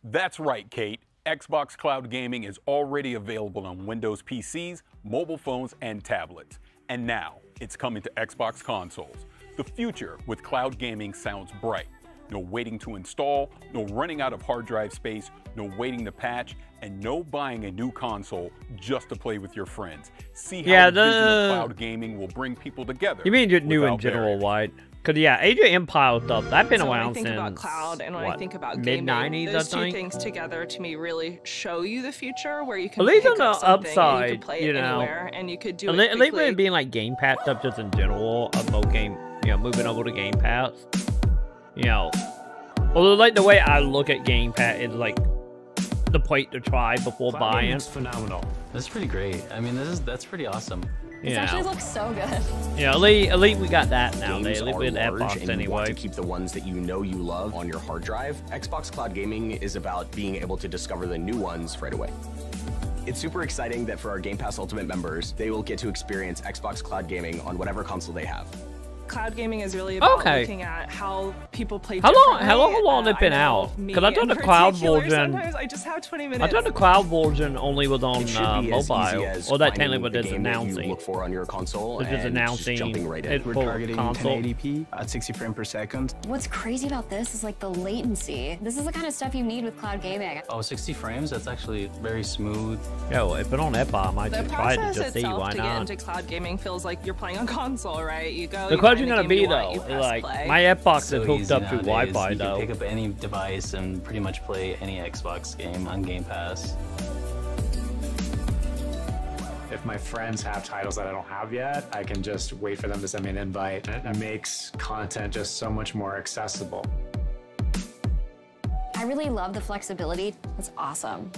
That's right, Kate. Xbox Cloud Gaming is already available on Windows PCs, mobile phones, and tablets. And now, it's coming to Xbox consoles. The future with cloud gaming sounds bright. No waiting to install, no running out of hard drive space, no waiting to patch, and no buying a new console just to play with your friends. See how the vision of cloud gaming will bring people together. You mean new in without general, barriers. right? Because, yeah, Age of Empires stuff, that's been So around when I think since, about cloud and when I what, think about mid-90s, gaming, I those two think? things together to me really show you the future where you can At least pick on the up something and you upside, can play you it know, anywhere and you could do at it least with quickly. it being like Game Pass stuff just in general, about game, you know, moving over to Game Pass, you know, although like the way I look at Game Pass is like the point to try before buying. It's phenomenal. That's pretty great. I mean, that's pretty awesome. This actually looks so good. Yeah, at least we got that now. Games At least are with large Xbox and you want anyway. to keep the ones that you know you love on your hard drive. Xbox Cloud Gaming is about being able to discover the new ones right away. It's super exciting that for our Game Pass Ultimate members, they will get to experience Xbox Cloud Gaming on whatever console they have. Cloud gaming is really about Okay. looking at how people play How long differently. it been I know out? me Because I thought in the cloud particular, version. Sometimes I just have 20 minutes. I thought the cloud version only was on It should be as mobile, easy as or that finding technically was the just game that you announcing. look for on your console It's just and announcing jumping right in. it We're for targeting console. 1080p at 60 frames per second. What's crazy about this is like the latency. This is the kind of stuff you need with cloud gaming. Oh, 60 frames? That's actually very smooth. Yo, if it on Xbox, I might The just try it process to just see itself why to get not. into cloud gaming feels like you're playing on console, right? You go. The you question find gonna game be you want, you though, press like play. my Xbox So is hooked easy up to nowadays. Wi-Fi You though. can pick up any device and pretty much play any Xbox game on Game Pass. If my friends have titles that I don't have yet, I can just wait for them to send me an invite. And it makes content just so much more accessible. I really love the flexibility. It's awesome.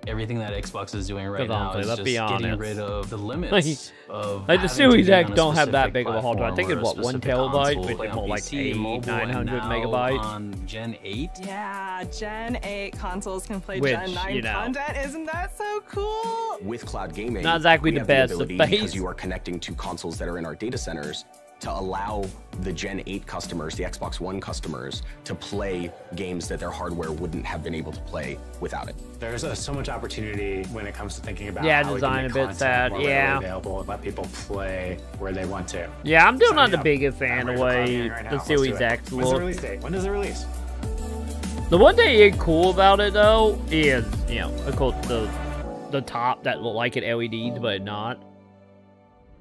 everything that Xbox is doing right now is let's just be getting honest. rid of the limits of Like the having to Series be on X a don't have that specific big of a hard drive. I think it's platform what, or a 1 specific terabyte, console. which Play is on more like PC, 800, mobile, and 900 now megabytes. on Gen 8. Yeah, Gen 8 consoles can play Which, Gen 9 you know. content. Isn't that so cool? With cloud gaming, Not exactly we the have best the ability, space. because you are connecting to consoles that are in our data centers, to allow the Gen 8 customers, the Xbox One customers, to play games that their hardware wouldn't have been able to play without it. There's so much opportunity when it comes to thinking about Yeah, how we design can a make bit content sad, more yeah. readily available and let people play where they want to. Yeah, I'm still not Signing the up. biggest fan of the way Right now. the Let's do Series it. X When's the looks. release date? When does it release? The one thing is cool about it though is, you know, of course the top that look like it LEDs but not.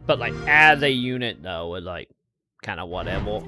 But like as a unit though, it's like kind of whatever.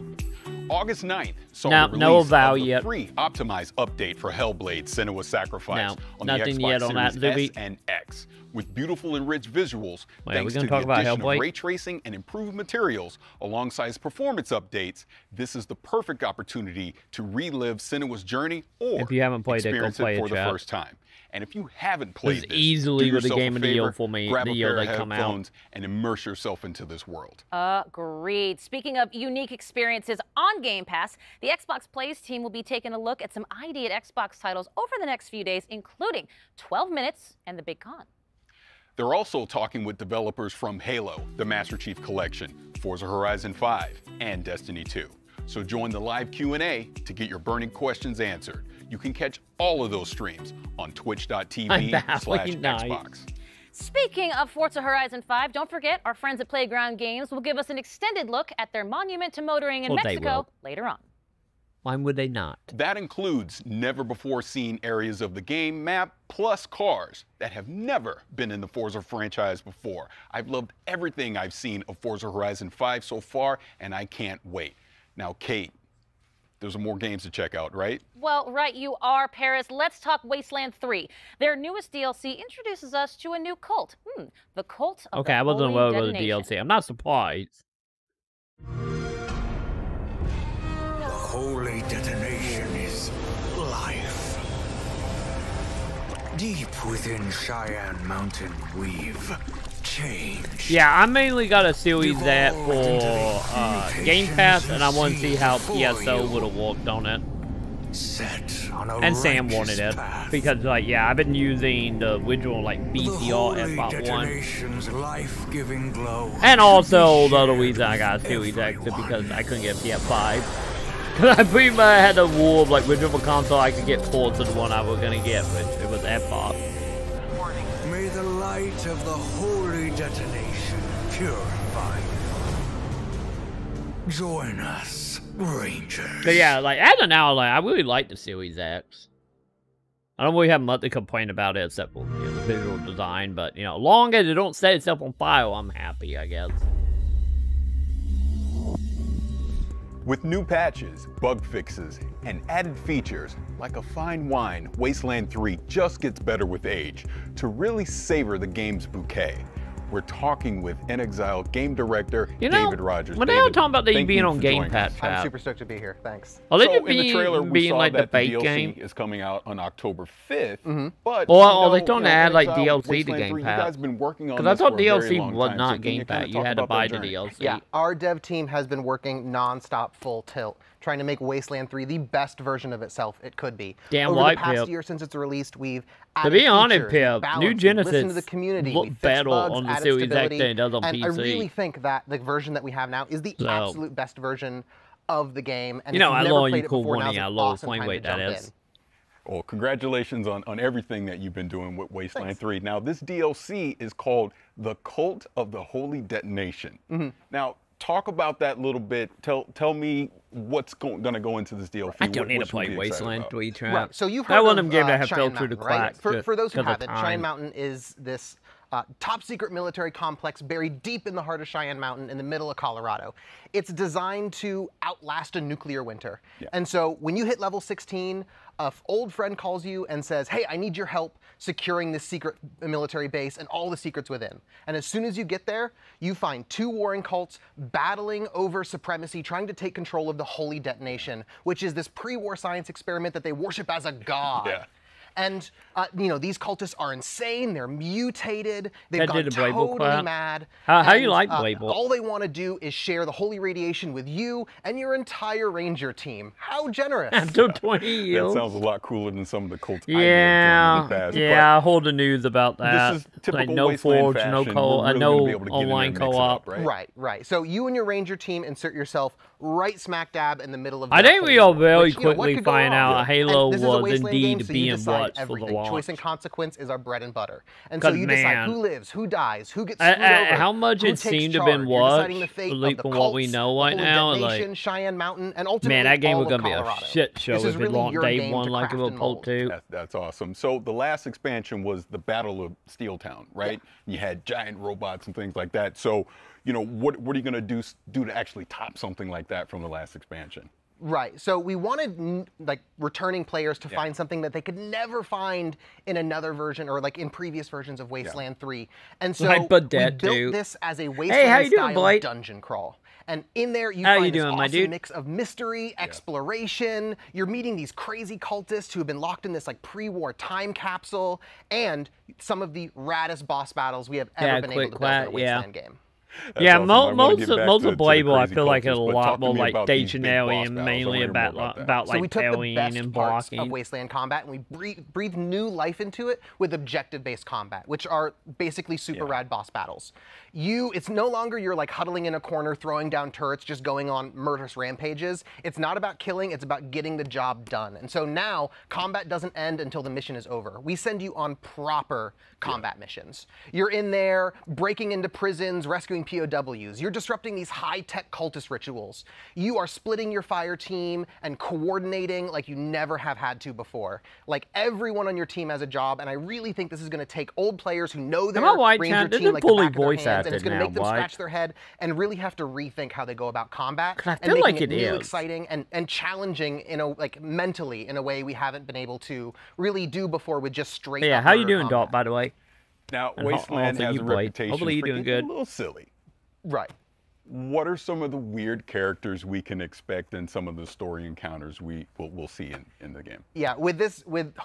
August 9th saw No- the no release vow of the yet. free optimized update for Hellblade: Senua's Sacrifice No, on the nothing Xbox yet on that, Series S Zuby. and X, with beautiful and rich visuals Wait, thanks we to gonna the talk about addition of Hellblade? ray tracing and improved materials alongside performance updates. This is the perfect opportunity to relive Senua's journey or If you haven't played it, go experience play it it, for the chat. first time. And if you haven't This played is this, easily do with the yourself game a of the year favor, for me, grab the a year pair of they come out. headphones and immerse yourself into this world. Agreed. Speaking of unique experiences on Game Pass, the Xbox Plays team will be taking a look at some ID at Xbox titles over the next few days, including 12 Minutes and the Big Con. They're also talking with developers from Halo, the Master Chief Collection, Forza Horizon 5, and Destiny 2. So join the live Q&A to get your burning questions answered. You can catch all of those streams on twitch.tv/Xbox. Speaking of Forza Horizon 5, don't forget our friends at Playground Games will give us an extended look at their monument to motoring in Well, they Mexico will. later on. Why would they not? That includes never-before-seen areas of the game map, plus cars that have never been in the Forza franchise before. I've loved everything I've seen of Forza Horizon 5 so far, and I can't wait. Now, Kate, there's more games to check out, right? Well, right you are, Paris. Let's talk Wasteland 3. Their newest DLC introduces us to a new cult. The cult of Okay, the I wasn't Holy aware of the Detonation. DLC. I'm not surprised. The holy detonation is life. Deep within Cheyenne Mountain, we've changed. Yeah, I mainly got a series that for Game Pass, and I want to see how PSO would have worked on it. Set on a And Sam wanted righteous it path. because, like, yeah, I've been using the original like The BCR holy F1, detonation's life-giving glow. and also the other reason I got a Series X is because I couldn't get a PS5. Because I pretty much had the rule of like whichever console I could get ports of the one I was gonna get, which it was Xbox. May the light of the holy detonation purify you. Join us, Rangers. But yeah, like as of now, like I really like the Series X. I don't really have much to complain about it except for the visual design, but as long as it don't set itself on fire, I'm happy, I guess. With new patches, bug fixes, and added features, like a fine wine, Wasteland 3 just gets better with age to really savor the game's bouquet. We're talking with inXile game director David Rogers. when they were David, talking about they thank being you on for Game joining Pass, us. chat. I'm super stoked to be here. Thanks. Oh, they So just in the trailer, we being saw like the that the bait DLC game. is coming out on October 5th, but Or they don't add like inXile, DLC to Wasteland Game 3, Pass. You guys been working on Because I this thought for a very DLC long was time, not so can Game you Pass. kinda You talk had to about buy that the journey? DLC. Yeah, our dev team has been working non-stop full tilt, trying to make Wasteland 3 the best version of itself it could be. Damn Over right, the past Pip. year since it's released, we've To added be honest, features, Pip, balanced, New we've Genesis listened to the community, look we fixed better bugs, on the added Series X stability, than it does on and I PC. really think that the version that we have now is the So- absolute best version of the game. And You know, if I you've never love played you it cool before, warning now's how an low awesome flame time to rate that jump is. in. Well, congratulations on everything that you've been doing with Wasteland 3. Now, this DLC is called The Cult of the Holy Detonation. Now, talk about that a little bit. Tell me what's going to go into this DLC. I don't need to What should we play be excited Wasteland about? 3 trap. Right. So you've That heard one of of them games that have Cheyenne fell through the Mountain, right? cracks. For those who because of haven't, time. Cheyenne Mountain is this top secret military complex buried deep in the heart of Cheyenne Mountain in the middle of Colorado. It's designed to outlast a nuclear winter. And so when you hit level 16, an old friend calls you and says, hey, I need your help securing this secret military base and all the secrets within. And as soon as you get there, you find two warring cults battling over supremacy, trying to take control of the Holy Detonation, which is this pre-war science experiment that they worship as a god. And you know, these cultists are insane. They're mutated. They've That gone did a Blade-Book totally crap. mad. How you and, like Blade-Book? all they want to do is share the holy radiation with you and your entire ranger team. How generous! After 20 years. That sounds a lot cooler than some of the cults Yeah, I may have joined in the past. yeah. I hold the news about that. This is typical like no Wasteland Forge, fashion. no We're really no gonna be able to get in there online and mix it co-op. up, right? Right. So you and your ranger team insert yourself right smack dab in the middle of. I that think we hole, all very which, you know, what quickly could go find wrong? out Halo And this is a was Wasteland indeed game, so you being decide watched for the everything. launch. Choice and consequence is our bread and butter, and so 'Cause, you decide man, who lives, who dies, who gets screwed over, how much who it takes seemed to have charge. been You're deciding the watched, fate at of least the from what we cults, know the right Holy now, Detonation, like, Cheyenne Mountain, and ultimately man, that game all was of gonna be a Colorado. shit show This if is it really launched your day game one to like it craft was and supposed to. That's awesome. So the last expansion was the Battle of S.T.A.L.K.E.R, right? Yeah. You had giant robots and things like that. So, you know, what are you going to do to actually top something like that from the last expansion? Right. So we wanted like returning players to find something that they could never find in another version or like in previous versions of Wasteland 3. And so Like we Budette, built too. this as a Hey, how Wasteland you doing, style Blake? dungeon crawl. And in there you How you find this doing, my awesome dude? mix of mystery, exploration. You're meeting these crazy cultists who have been locked in this like pre-war time capsule, and some of the raddest boss battles we have ever been able to build in a Wasteland game. That's Yeah, awesome. I wanna most get of back most to of Blade-Book, I crazy feel like cultists, it's a but lot talk to more me like about these big stationary boss and battles. I mainly wanna hear more about So like we took the parrying best and parts blocking. of Wasteland combat and we breathed new life into it with objective-based combat, which are basically super rad boss battles. It's no longer you're like huddling in a corner, throwing down turrets, just going on murderous rampages. It's not about killing, it's about getting the job done. And so now, combat doesn't end until the mission is over. We send you on proper combat missions. You're in there, breaking into prisons, rescuing POWs. You're disrupting these high-tech cultist rituals. You are splitting your fire team and coordinating like you never have had to before. Like everyone on your team has a job, and I really think this is going to take old players who know their ranger team like the back of their hands, and it's going to make them scratch their head and really have to rethink how they go about combat I and feel making like it it new, is. exciting, and challenging in a like mentally in a way we haven't been able to really do before with just straight. Yeah, up how you murder doing, combat. Doc? By the way. Now, And Wasteland also has you, a Blake. reputation Hopefully you're for doing getting good. a little silly. Right. What are some of the weird characters we can expect in some of the story encounters we'll see in the game? Yeah, with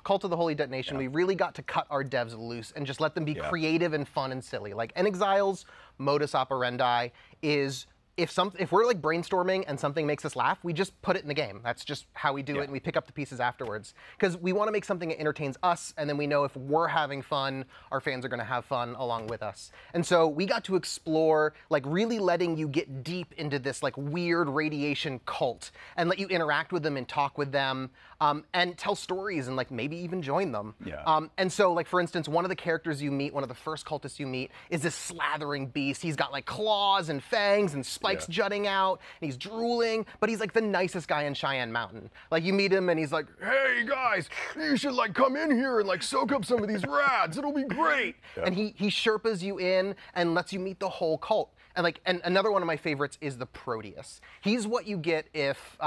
Cult of the Holy Detonation, we really got to cut our devs loose and just let them be creative and fun and silly. Like Exile's modus operandi is if we're like brainstorming and something makes us laugh, we just put it in the game. That's just how we do it, and we pick up the pieces afterwards. Because we want to make something that entertains us, and then we know if we're having fun, our fans are going to have fun along with us. And so we got to explore, like really letting you get deep into this like weird radiation cult, and let you interact with them and talk with them, and tell stories and like maybe even join them. And so like for instance, one of the characters you meet, one of the first cultists you meet, is this slathering beast. He's got like claws and fangs and spikes jutting out, and he's drooling, but he's like the nicest guy in Cheyenne Mountain. Like you meet him and he's like, hey guys, you should like come in here and like soak up some of these rads, it'll be great. And he Sherpas you in and lets you meet the whole cult. And another one of my favorites is the Proteus. He's what you get if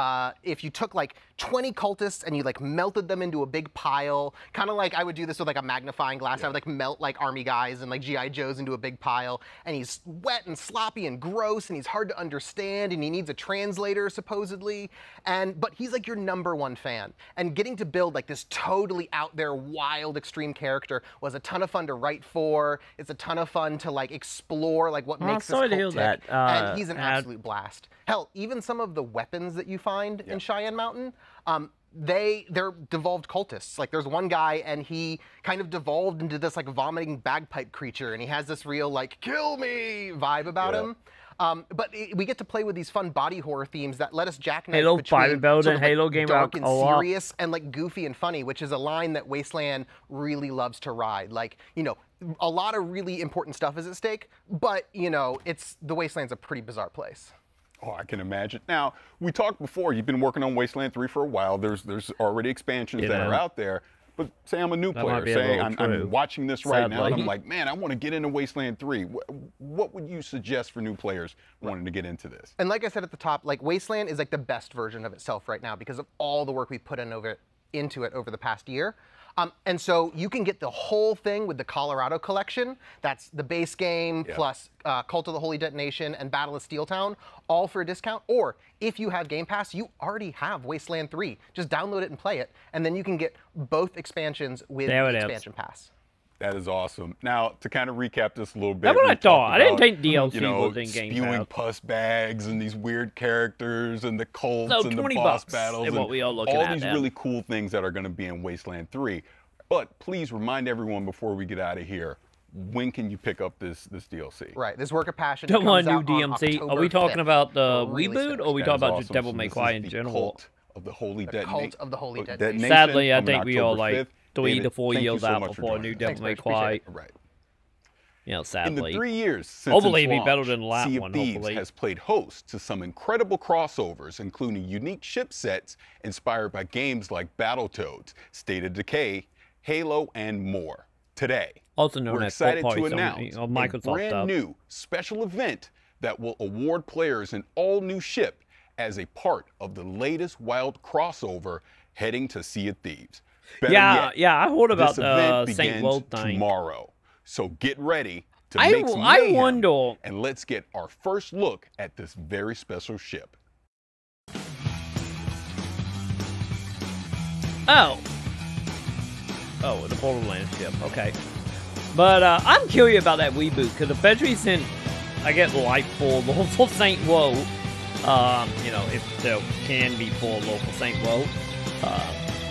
you took like 20 cultists and you like melted them into a big pile, kind of like I would do this with like a magnifying glass. I would like melt like army guys and like GI Joes into a big pile, and he's wet and sloppy and gross, and he's hard to understand, and he needs a translator supposedly, but he's like your #1 fan. And getting to build like this totally out there wild extreme character was a ton of fun to write for. It's a ton of fun to like explore like what makes this cult tick. And he's an absolute blast. Hell, even some of the weapons that you find in Cheyenne Mountain, they're devolved cultists. Like there's one guy and he kind of devolved into this like vomiting bagpipe creature, and he has this real like kill me vibe about him. But we get to play with these fun body horror themes that let us jackknife Halo between Build sort and of, Halo like, game dark and co-op. serious and like goofy and funny, which is a line that Wasteland really loves to ride. Like, you know, a lot of really important stuff is at stake, but you know, the Wasteland's a pretty bizarre place. Oh, I can imagine. Now, we talked before, you've been working on Wasteland 3 for a while. There's already expansions that are out there. But say I'm a new player, say I'm watching this right now, and I'm like, man, I want to get into Wasteland 3. What would you suggest for new players wanting to get into this? And like I said at the top, like Wasteland is like the best version of itself right now because of all the work we put in over it into it over the past year. And so you can get the whole thing with the Colorado collection. That's the base game plus Cult of the Holy Detonation and Battle of Steel Town, all for a discount. Or if you have Game Pass, you already have Wasteland 3. Just download it and play it, and then you can get both expansions with the expansion pass. That is awesome. Now, to kind of recap this a little bit. That's what I thought. I didn't think about, DLC was in Game spewing Pass. pus bags and these weird characters and the cults So and the $20 boss battles is what we are looking all at these now. really cool things that are going to be in Wasteland 3. But please remind everyone before we get out of here, when can you pick up this DLC? Right, this Work of Passion Don't want comes a new out on DMC. Are we October talking 5th. about the Really reboot, stoked. or are we That talking is about just awesome. Devil So May this Cry is in the general? Cult of the Holy Cult of the Holy Detonation. Sadly, I coming think we are October like 5th. 3 David, to 4 thank you years so out much for before a joining new us. Devil May Thanks, Rich. Appreciate Cry. Right. You know, In sadly. the 3 years since Hopefully its it'll be better launch, than the last Sea of one, Thieves hopefully. has played host to some incredible crossovers, including unique ship sets inspired by games like Battletoads, State of Decay, Halo, and more. Today, Also known we're as excited Party, to so, announce a Microsoft brand stuff. new special event that will award players an all-new ship as a part of the latest wild crossover heading to Sea of Thieves. Better yet, I heard about this event the St. begins World thing. tomorrow. So get ready to make some I mayhem, wonder. and let's get our first look at this very special ship. Oh, the Borderlands ship. Okay. But I'm curious about that reboot, because especially since I get life for local St. Woe, you know, if there can be for local St. Woe.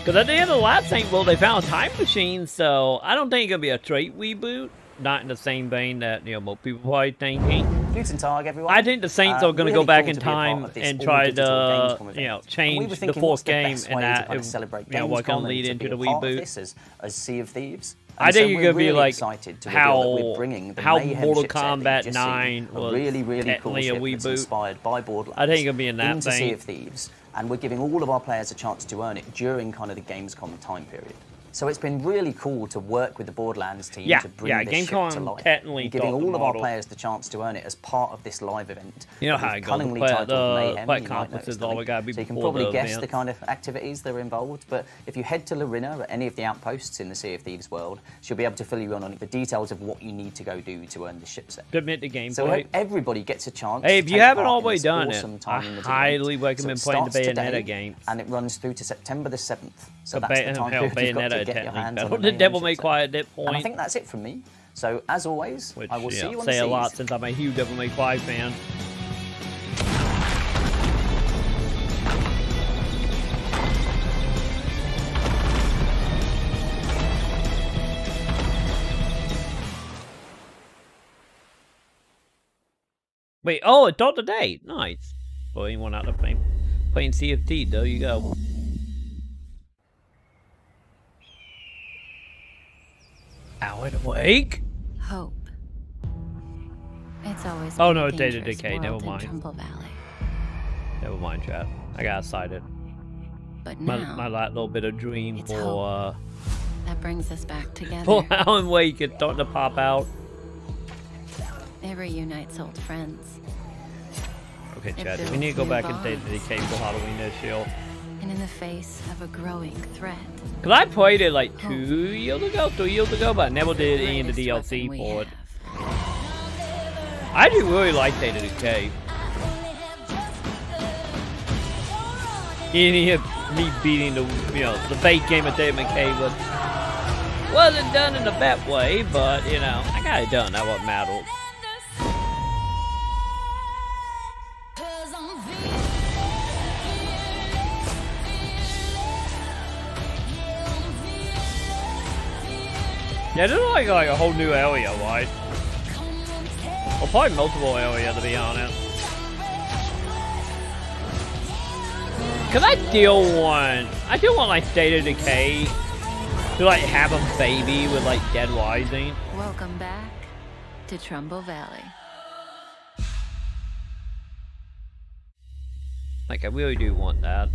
Because at the end of the last St. Woe, they found a time machine, so I don't think it's going to be a straight reboot. Not in the same vein that, you know, most people probably thinking. Guten everyone. I think the Saints are going to go really back cool in to be a part time of this and try all-digital to, Gamescom event. you know, And we change were the thinking, fourth what's the game, best and way to that, kind of celebrate you know, we're Gamescom going to and lead to into be the a part of reboot. this as Sea of Thieves. I And think so it's we're going to be really like excited to reveal that we're bringing the how Mayhem Mortal chipset that you've Kombat just 9 seen, a was really cool technically a ship that's reboot. inspired by Borderlands. I think it'll be in that into Sea vein. of Thieves, and we're giving all of our players a chance to earn it during kind of the Gamescom time period. So it's been really cool to work with the Borderlands team to bring this ship to Gamecom life. technically And giving got the all of our model. players the chance to earn it as part of this live event. You know that how we've it goes. cunningly The titled Mayhem, play you might conferences notice the always link. gotta be So you can before probably the guess the event. kind of activities that are involved, but if you head to Larina at any of the outposts in the Sea of Thieves world, she'll be able to fill you in on the details of what you need to go do to earn the ship set. Submit the gameplay. So everybody gets a chance. Hey, to if you take haven't part in already this done it, awesome time I in the highly event. recommend So it playing the starts Bayonetta today, games. and it runs through to September the 7th. So But that's the time hell, period you've got Bayonetta to get your technically hands better on than the Devil Mayhem May chipset. Cry at that And I point. think that's it from me. So as always, Which, I will see you on the say a lot seas. since I'm a huge Devil May Cry fan. Wait, oh, it's on today. Nice. Well, anyone out there playing CFT, there you go. Alan Wake? Hope. It's always Oh been no, a it's Data dangerous Decay, never world in mind. Trumbull Valley. Never mind, chat. I got excited. But My now, little bit of dream it's for that brings us back together. for Alan Wake is starting to pop out. It reunites old friends. Okay, It chat. We builds need to go new back and Data bonds. Decay for Halloween this year. And in the face of a growing threat, Cause I played it like 2 years ago, 3 years ago, but I never did any of the Greatest DLC weapon we for it. I do really like Data Decay. Any of me beating the bait game of Data Decay wasn't done in the best way, but you know, I got it done. That's what matters. Yeah, this is like a whole new area, right? Well, probably multiple area, to be honest. Cause I still want like State of Decay to like have a baby with like Dead Rising. welcome back to Trumbull Valley. Like I really do want that.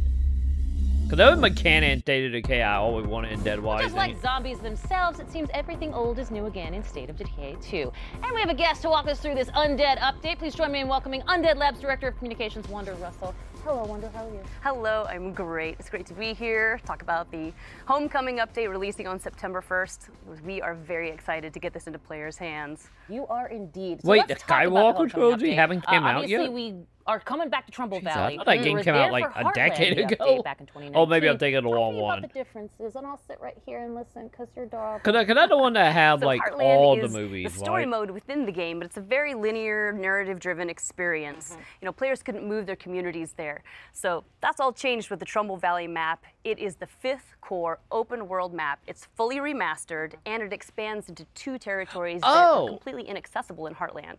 Cause that was mechanic in State of Decay I always wanted in Dead Rising. Just like zombies themselves, it seems everything old is new again in State of Decay 2. And we have a guest to walk us through this Undead update. Please join me in welcoming Undead Labs Director of Communications, Wander Russell. Hello, Wonder. How are you? Hello, I'm great. It's great to be here. Talk about the Homecoming update releasing on September 1st. We are very excited to get this into players' hands. You are indeed. Wait, the Skywalker trilogy haven't came out yet? Obviously, we are coming back to Trumble Valley. I thought that game came out like a decade ago. Back in 2019. Oh, maybe I'm thinking the wrong About one. the differences, and I'll sit right here and listen because your dog. Cause I the one that had So like Heartland all the is movies, the story right? mode within the game, but it's a very linear, narrative-driven experience. You know, players couldn't move their communities there. So that's all changed with the Trumble Valley map. It is the 5th core open-world map. It's fully remastered, and it expands into 2 territories that are completely inaccessible in Heartland.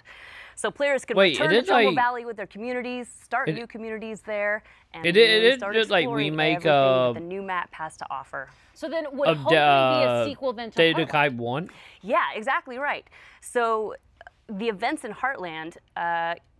So players can return to Trumble Valley with their communities, start new communities there, and really start exploring everything that the new map has to offer. So then would hopefully be a sequel then to State-of-Decay 1? Yeah, exactly right. So the events in Heartland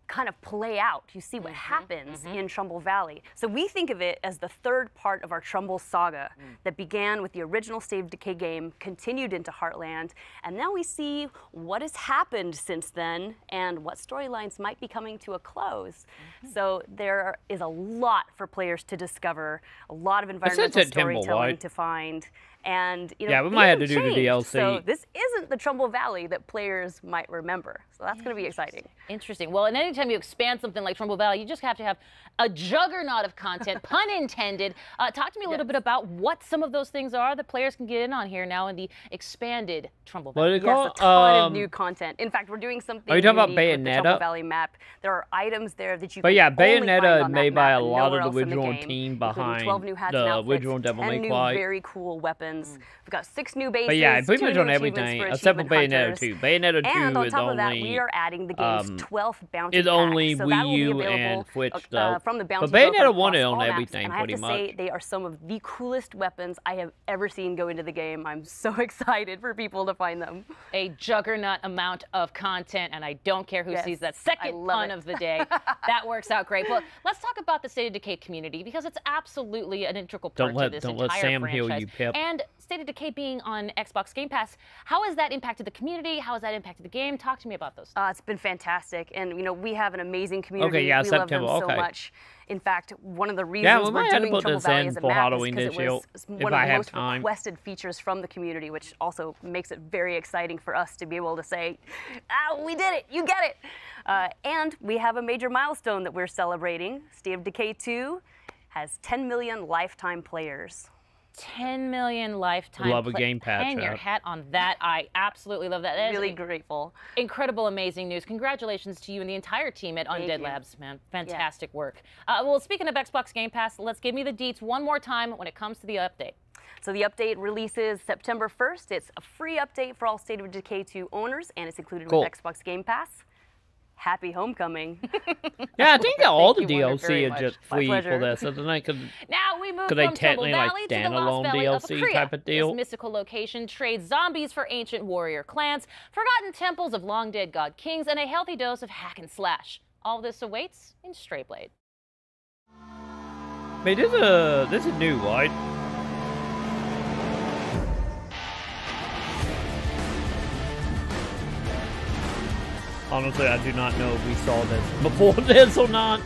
kind of play out. You see what happens in Trumble Valley. So we think of it as the 3rd part of our Trumble saga that began with the original State of Decay game, continued into Heartland, and now we see what has happened since then and what storylines might be coming to a close. So there is a lot for players to discover, a lot of environmental storytelling to find. And you know, yeah, we might have to do the changed. DLC. So this isn't the Trumble Valley that players might remember. So that's going to be exciting. Interesting. Well, and anytime you expand something like Trumble Valley, you just have to have a juggernaut of content, pun intended. Talk to me a little bit about what some of those things are that players can get in on here now in the expanded Trumble Valley. Yes, a ton of new content. In fact, we're doing something Are you talking about unique with the Bayonetta? Trumble Valley map. There are items there that you But can yeah, only find Bayonetta on made that by map a and lot nowhere of the else in the original game, team including behind 12 new hats the and outfits, original Devil 10 May new Cry. very cool weapons. We've got 6 new bases. But yeah, pretty 2 much new on achievements everything for except for achievement Bayonetta hunters. 2. Bayonetta 2 And on is top of that, only we are adding the game's 12th bounty is pack. only So that will Wii be U available, and Switch though. from the bounty but Bayonetta broker 1 is across on all maps, everything and I have pretty to much. say, they are some of the coolest weapons I have ever seen go into the game. I'm so excited for people to find them. A juggernaut amount of content, and I don't care who sees that second pun of the day. That works out great. Well, let's talk about the State of Decay community because it's absolutely an integral part to this entire let Sam franchise. heal you, Pip. And State of Decay being on Xbox Game Pass, how has that impacted the community? How has that impacted the game? Talk to me about those. It's been fantastic, and you know we have an amazing community. Okay, yeah, we love them September, so okay. much. In fact, one of the Yeah, reasons we we're might have to doing put Trumble this Valley in as a for map Halloween is this because it year, was if one of I the have most time. requested features from the community, which also makes it very exciting for us to be able to say, we did it, you get it. And we have a major milestone that we're celebrating. State of Decay 2 has 10 million lifetime players. 10 million lifetime. Love a Game Pass. Hang your hat on that. I absolutely love that. That is Really grateful. Incredible, amazing news. Congratulations to you and the entire team at Thank Undead you. Labs, man. Fantastic work. Well, speaking of Xbox Game Pass, let's give me the deets one more time when it comes to the update. So the update releases September 1st. It's a free update for all State of Decay 2 owners, and it's included Cool. with Xbox Game Pass. Happy homecoming. Yeah, I think that all the Thank you, Wonder, very DLC much. are just My free for pleasure. this, isn't it? Now we move Could from they Trumble technically, like, Valley to the standalone Lost Valley of DLC Akria. type of deal? This mystical location trades zombies for ancient warrior clans, forgotten temples of long-dead god kings, and a healthy dose of hack and slash. All this awaits in Stray Blade. Wait, this is new, right? Honestly, I do not know if we saw this before this or not.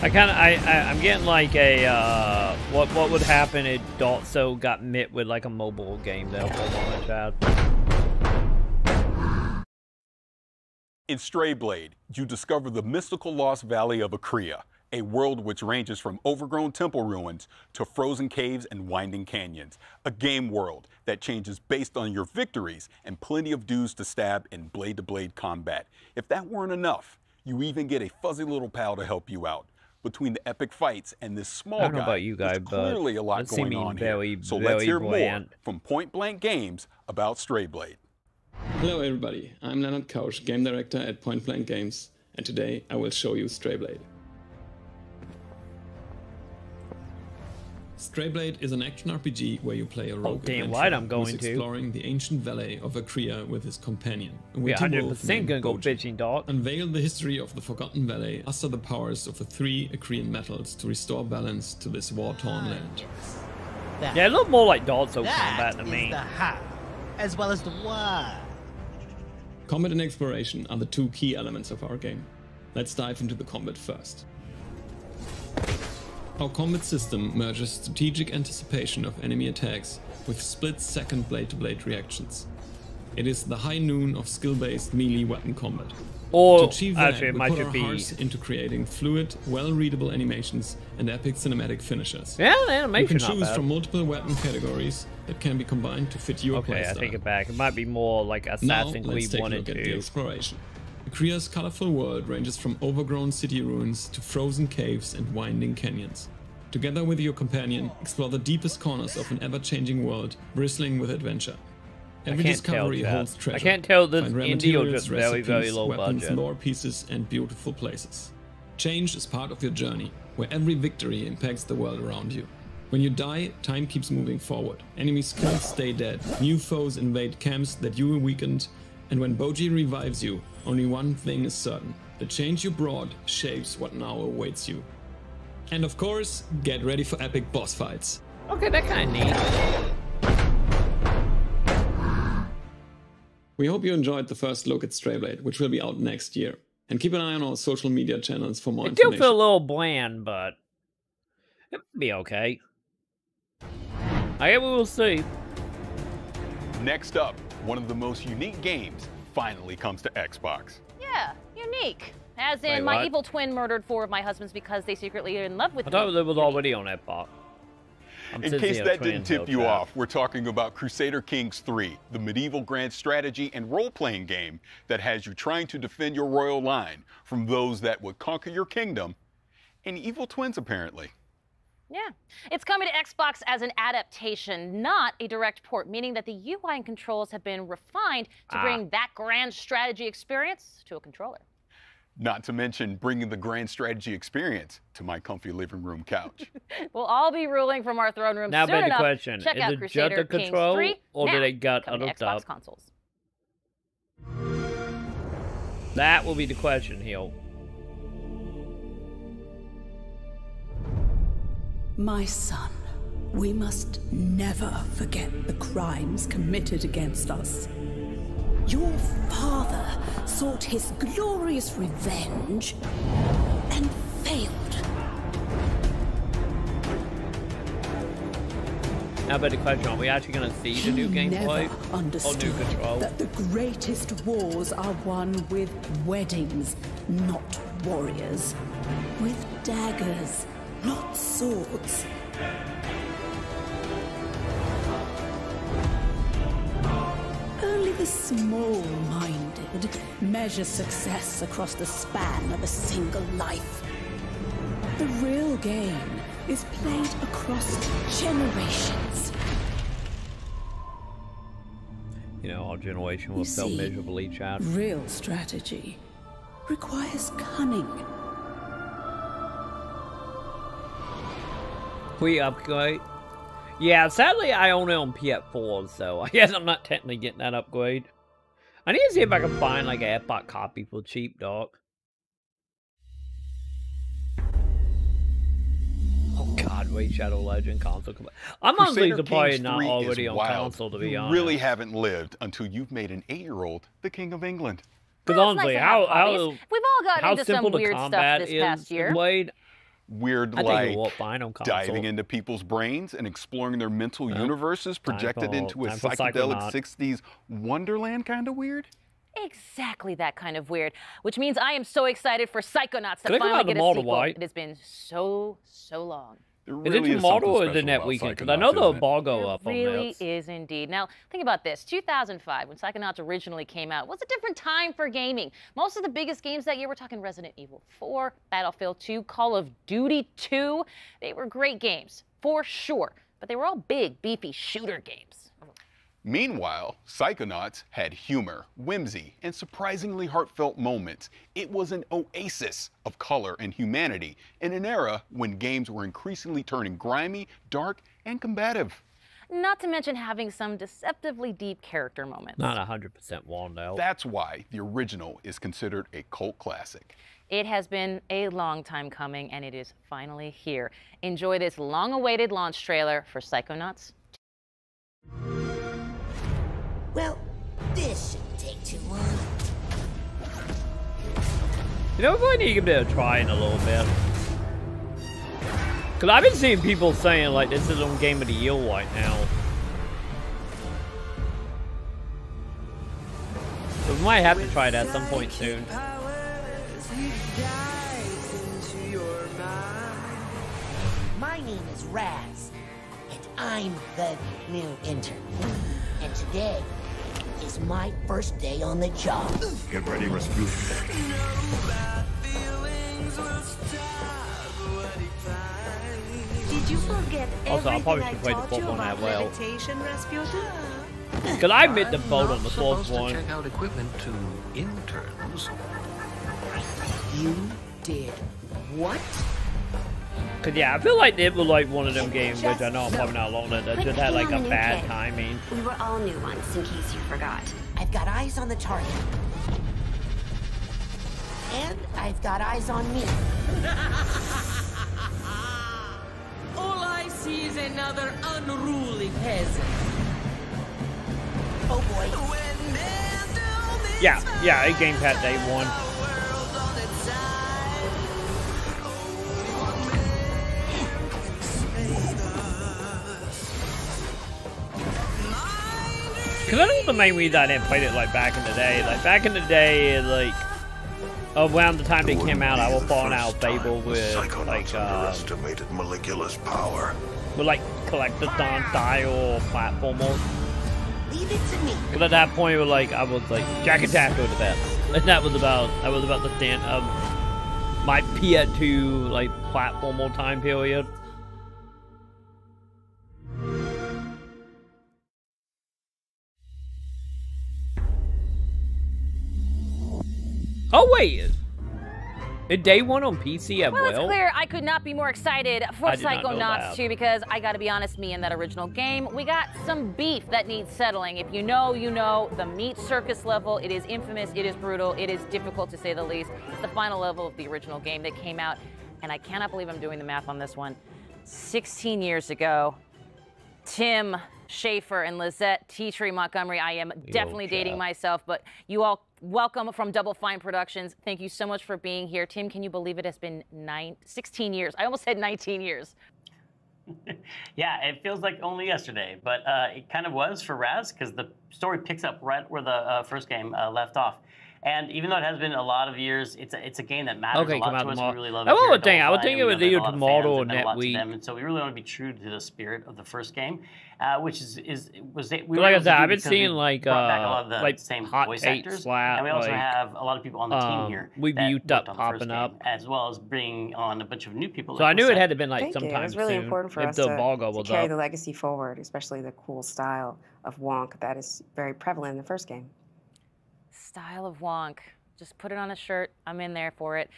I'm getting like a, what would happen if Dotso got met with like a mobile game though for a moment, Chad? In Stray Blade, you discover the mystical lost valley of Akria, a world which ranges from overgrown temple ruins to frozen caves and winding canyons. A game world that changes based on your victories and plenty of dudes to stab in blade-to-blade combat. If that weren't enough, you even get a fuzzy little pal to help you out. Between the epic fights and this small I don't know guy, about you guys, there's clearly a lot but going on here. So let's hear more from Point Blank Games about Stray Blade. Hello everybody, I'm Leonard Couch, Game Director at Point Blank Games, and today I will show you Stray Blade. Stray Blade is an action RPG where you play a rogue damn right I'm going who's to. exploring the ancient valley of Akria with his companion. A We're witty wolf 100% named gonna go Boji. fishing, dog. Unveil the history of the Forgotten Valley, muster the powers of the 3 Akrian metals to restore balance to this war-torn land. Yeah, it looked more like Dotso combat to me. The how, as well as the why. Combat and exploration are the two key elements of our game. Let's dive into the combat first. Our combat system merges strategic anticipation of enemy attacks with split-second blade-to-blade reactions. It is the high noon of skill-based melee weapon combat. Or to achieve that, actually, it we might put just our be hearts into creating fluid, well-readable animations and epic cinematic finishes. Yeah, the animation You can not choose bad. from multiple weapon categories that can be combined to fit your Okay, I playstyle. take it back. It might be more like Now, Assassin's let's Creed take 1 a and look at the 2. exploration. Korea's colorful world ranges from overgrown city ruins to frozen caves and winding canyons. Together with your companion, explore the deepest corners of an ever-changing world, bristling with adventure. Every can't tell, discovery chat. holds treasure. I can't tell if this Find rare indie or materials, just very, very recipes, low weapons, budget. lore pieces, and beautiful places. Change is part of your journey, where every victory impacts the world around you. When you die, time keeps moving forward. Enemies can't stay dead. New foes invade camps that you weakened, and when Boji revives you, only one thing is certain. The change you brought shapes what now awaits you. And of course, get ready for epic boss fights. Okay, that kind of neat. We hope you enjoyed the first look at Stray Blade, which will be out next year. And keep an eye on our social media channels for more It do information. feel a little bland, but it'll be okay. I guess we will see. Next up, one of the most unique games finally comes to Xbox. Yeah, unique. As in, Wait, my what? evil twin murdered 4 of my husbands because they secretly are in love with I me. thought it was already on that part. In case that didn't tip you off, we're talking about Crusader Kings 3, the medieval grand strategy and role-playing game that has you trying to defend your royal line from those that would conquer your kingdom, and evil twins apparently. Yeah. It's coming to Xbox as an adaptation, not a direct port, meaning that the UI and controls have been refined to bring that grand strategy experience to a controller. Not to mention bringing the grand strategy experience to my comfy living room couch. We'll all be ruling from our throne room Now, soon big enough. question. Check Is out it Crusader just the Kings control, 3 or now do they got coming to other Xbox stuff? consoles. That will be the question here. My son, we must never forget the crimes committed against us. Your father sought his glorious revenge and failed. Now, but the question, are we actually going to see the new gameplay? Never understood that the greatest wars are won with weddings, not warriors. With daggers, not swords. Only the small-minded measure success across the span of a single life. The real game is played across generations. You know, our generation will You fail see, miserably, Chad. Real strategy requires cunning. We upgrade. Yeah, sadly, I own it on PS4, so I guess I'm not technically getting that upgrade. I need to see if I can find like an Xbox copy for cheap, dog. Oh God, wait, Shadow Legend console. I'm honestly surprised Kings not 3 already is on wild. console, to be You honest. really haven't lived until you've made an 8-year-old the King of England. Because Well, it's honestly, nice to have how hobbies. We've all gotten how into some simple the weird stuff combat this is past year. Blade. Weird, I think like it will fine on console. diving into people's brains and exploring their mental universes projected into a time for psychedelic Psychonauts. 60s wonderland kind of weird? Exactly that kind of weird, which means I am so excited for Psychonauts to Could it come finally out get a tomorrow, sequel. White? It has been so long. Is it tomorrow or is it that weekend? Because I know the embargo up on Really this. is indeed. Now, think about this. 2005, when Psychonauts originally came out, was a different time for gaming. Most of the biggest games that year, we're talking Resident Evil 4, Battlefield 2, Call of Duty 2. They were great games, for sure. But they were all big, beefy shooter games. Meanwhile, Psychonauts had humor, whimsy, and surprisingly heartfelt moments. It was an oasis of color and humanity in an era when games were increasingly turning grimy, dark, and combative. Not to mention having some deceptively deep character moments. Not 100% worn out. That's why the original is considered a cult classic. It has been a long time coming, and it is finally here. Enjoy this long-awaited launch trailer for Psychonauts. Well, this shouldn't take too long. You know, we might need to give it a try in a little bit. Because I've been seeing people saying, like, this is on Game of the Year right now. So we might have to try it at some point soon. My name is Raz, and I'm the new intern. And today is my first day on the job. Get ready, Rasputin. Did you forget Also, I probably should play the fourth one as well. Because I admit the vote on the fourth one. Check out equipment to interns. You did what? Cause yeah, I feel like it was like one of them games, which I know I'm probably not alone in, that just had like a bad timing. We were all new once, in case you forgot. I've got eyes on the target. And I've got eyes on me. All I see is another unruly peasant. Oh boy. Yeah, it game pad day one. Because I think the main reason I didn't play it like back in the day, like around the time they came out, I was falling out of favor with like underestimated Maligula's power. With like collectathon style platformers. Leave it to me. Because at that point, I was like Jack and Daxter was the best, and that was about the stand of my PS2 like platformer time period. Oh wait, is day one on PC as well? Well, it's clear I could not be more excited for I did not know Psychonauts that. 2 because I gotta be honest, me and that original game, we got some beef that needs settling. If you know, you know, the meat circus level, it is infamous, it is brutal, it is difficult to say the least. It's the final level of the original game that came out, and I cannot believe I'm doing the math on this one. 16 years ago, Tim Schafer and Lizette Teatree Montgomery. I am definitely dating myself, but you all welcome from Double Fine Productions. Thank you so much for being here. Tim, can you believe it has been 16 years? I almost said 19 years. Yeah, it feels like only yesterday, but it kind of was for Raz because the story picks up right where the first game left off. And even though it has been a lot of years, it's a game that matters a lot to us. We really love it. I would think it was either tomorrow or next week. And so we really want to be true to the spirit of the first game, which was like I said, I've been seeing like back a lot of the like same hot voice take actors, slap, and we also like, have a lot of people on the team here. We've used up popping up, as well as bringing on a bunch of new people. So I knew it had to been like Thank you. sometime It was really soon. important for if us the to up. carry the legacy forward, especially the cool style of Wonk that is very prevalent in the first game. Style of Wonk. Just put it on a shirt. I'm in there for it.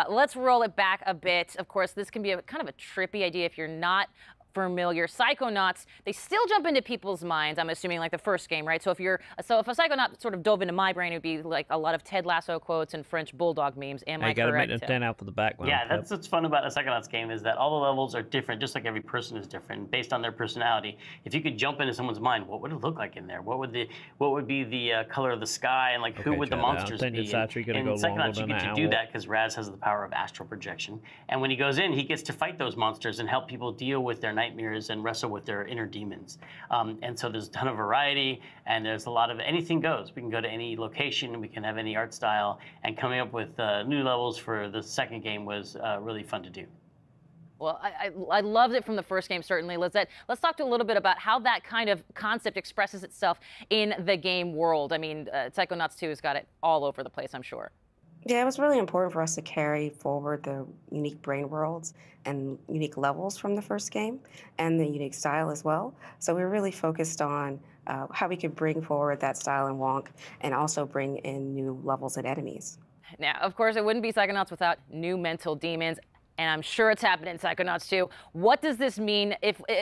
Let's roll it back a bit. Of course, this can be a kind of a trippy idea if you're not familiar. Psychonauts, they still jump into people's minds, I'm assuming, like the first game, right? So if a Psychonaut sort of dove into my brain, it would be like a lot of Ted Lasso quotes and French Bulldog memes. Am I correct? You gotta make them stand out for the background. Yeah, that's what's fun about a Psychonauts game is that all the levels are different, just like every person is different, based on their personality. If you could jump into someone's mind, what would it look like in there? What would be the color of the sky, and like who would the monsters be? It's actually gonna go Psychonauts, longer you than get an to do hour. that because Raz has the power of astral projection, and when he goes in, he gets to fight those monsters and help people deal with their nightmares and wrestle with their inner demons. And so there's a ton of variety, and there's a lot of anything goes. We can go to any location, we can have any art style, and coming up with new levels for the second game was really fun to do. Well, I loved it from the first game, certainly. Let's talk a little bit about how that kind of concept expresses itself in the game world. I mean, Psychonauts 2 has got it all over the place, I'm sure. Yeah, it was really important for us to carry forward the unique brain worlds and unique levels from the first game and the unique style as well. So we were really focused on how we could bring forward that style in Wonk and also bring in new levels and enemies. Now, of course, it wouldn't be Psychonauts without new mental demons. And I'm sure it's happening in Psychonauts 2. What does this mean?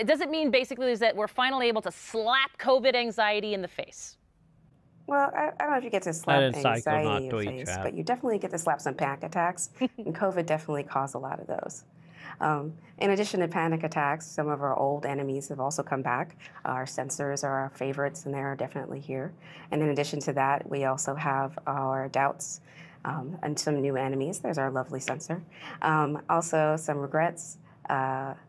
Does it mean basically is that we're finally able to slap COVID anxiety in the face? Well, I don't know if you get to slap anxiety in your face, but you definitely get to slap some panic attacks, and COVID definitely caused a lot of those. In addition to panic attacks, some of our old enemies have also come back. Our sensors are our favorites, and they're definitely here. And in addition to that, we also have our doubts, and some new enemies. There's our lovely sensor. Also, some regrets,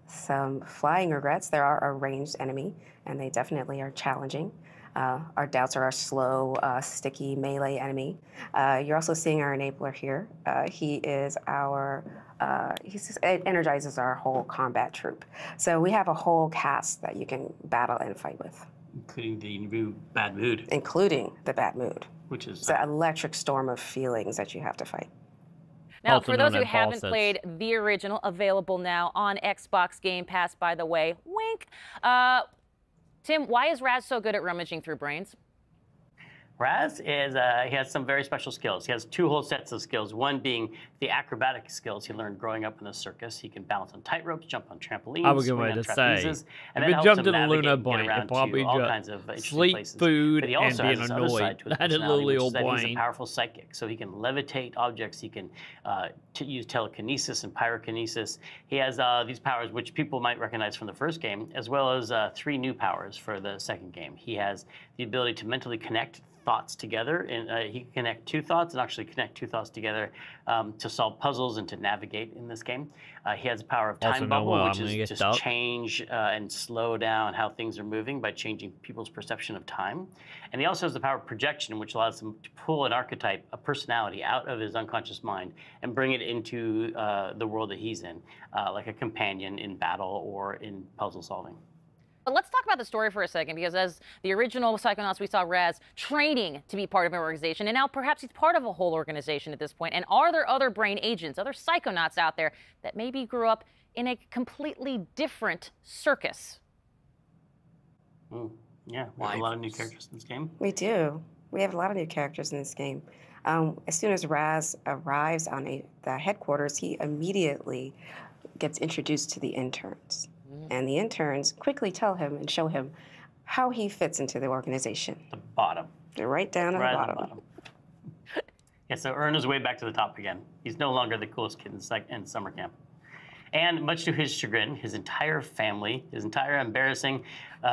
some flying regrets. There are a ranged enemy, and they definitely are challenging. Our doubts are our slow, sticky melee enemy. You're also seeing our enabler here. He is our, it energizes our whole combat troop. So we have a whole cast that you can battle and fight with. Including the new bad mood. Including the bad mood. Which is... It's an electric storm of feelings that you have to fight. Now, for those who haven't played the original, available now on Xbox Game Pass, by the way, wink. Tim, why is Raz so good at rummaging through brains? Raz is, he has some very special skills. He has two whole sets of skills, one being the acrobatic skills he learned growing up in the circus. He can balance on tight ropes, jump on trampolines, I was swing going on to say, trapezes, and if that you helps jumped him in a navigate lunar and get blank, around it probably to all just kinds of interesting sleep, places. food, But he and also being has this other side annoyed. to his That is personality, literally which all is that he's a brain. powerful psychic. So he can levitate objects, he can use telekinesis and pyrokinesis. He has these powers which people might recognize from the first game, as well as 3 new powers for the second game. He has the ability to mentally connect thoughts together, and he can connect 2 thoughts and actually connect 2 thoughts together to solve puzzles and to navigate in this game. He has the power of time bubble, which is just change and slow down how things are moving by changing people's perception of time. And he also has the power of projection, which allows him to pull an archetype, a personality, out of his unconscious mind and bring it into the world that he's in, like a companion in battle or in puzzle solving. But let's talk about the story for a second, because as the original Psychonauts, we saw Raz training to be part of an organization, and now perhaps he's part of a whole organization at this point. And are there other brain agents, other Psychonauts out there that maybe grew up in a completely different circus? Yeah, we have a lot of new characters in this game. We do. We have a lot of new characters in this game. As soon as Raz arrives on the headquarters, he immediately gets introduced to the interns. And the interns quickly tell him and show him how he fits into the organization. The bottom. They're right down at the bottom. Yeah, so earn his way back to the top again. He's no longer the coolest kid in summer camp. And much to his chagrin, his entire family, his entire embarrassing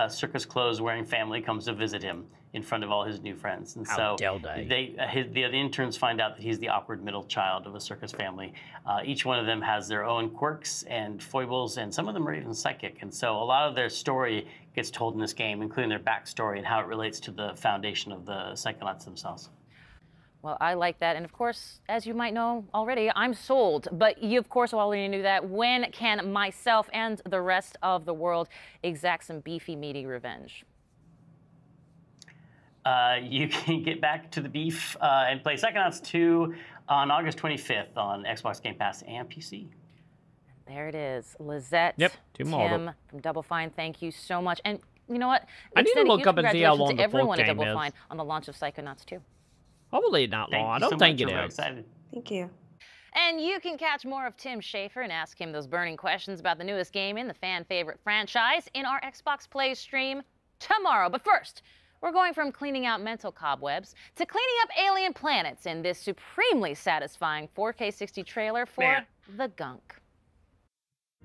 circus clothes wearing family comes to visit him in front of all his new friends. And so the interns find out that he's the awkward middle child of a circus family. Each one of them has their own quirks and foibles, and some of them are even psychic. And so a lot of their story gets told in this game, including their backstory and how it relates to the foundation of the Psychonauts themselves. Well, I like that. And of course, as you might know already, I'm sold. But you, of course, already knew that. When can myself and the rest of the world exact some beefy, meaty revenge? You can get back to the beef and play Psychonauts 2 on August 25th on Xbox Game Pass and PC. There it is. Lizette, Tim from Double Fine, thank you so much. And you know what? I need to look up and see how long the full everyone at game Double is. Fine on the launch of Psychonauts 2. Probably not long. I don't think it is. Thank you. And you can catch more of Tim Schafer and ask him those burning questions about the newest game in the fan favorite franchise in our Xbox Play stream tomorrow. But first, we're going from cleaning out mental cobwebs to cleaning up alien planets in this supremely satisfying 4K 60 trailer for The Gunk.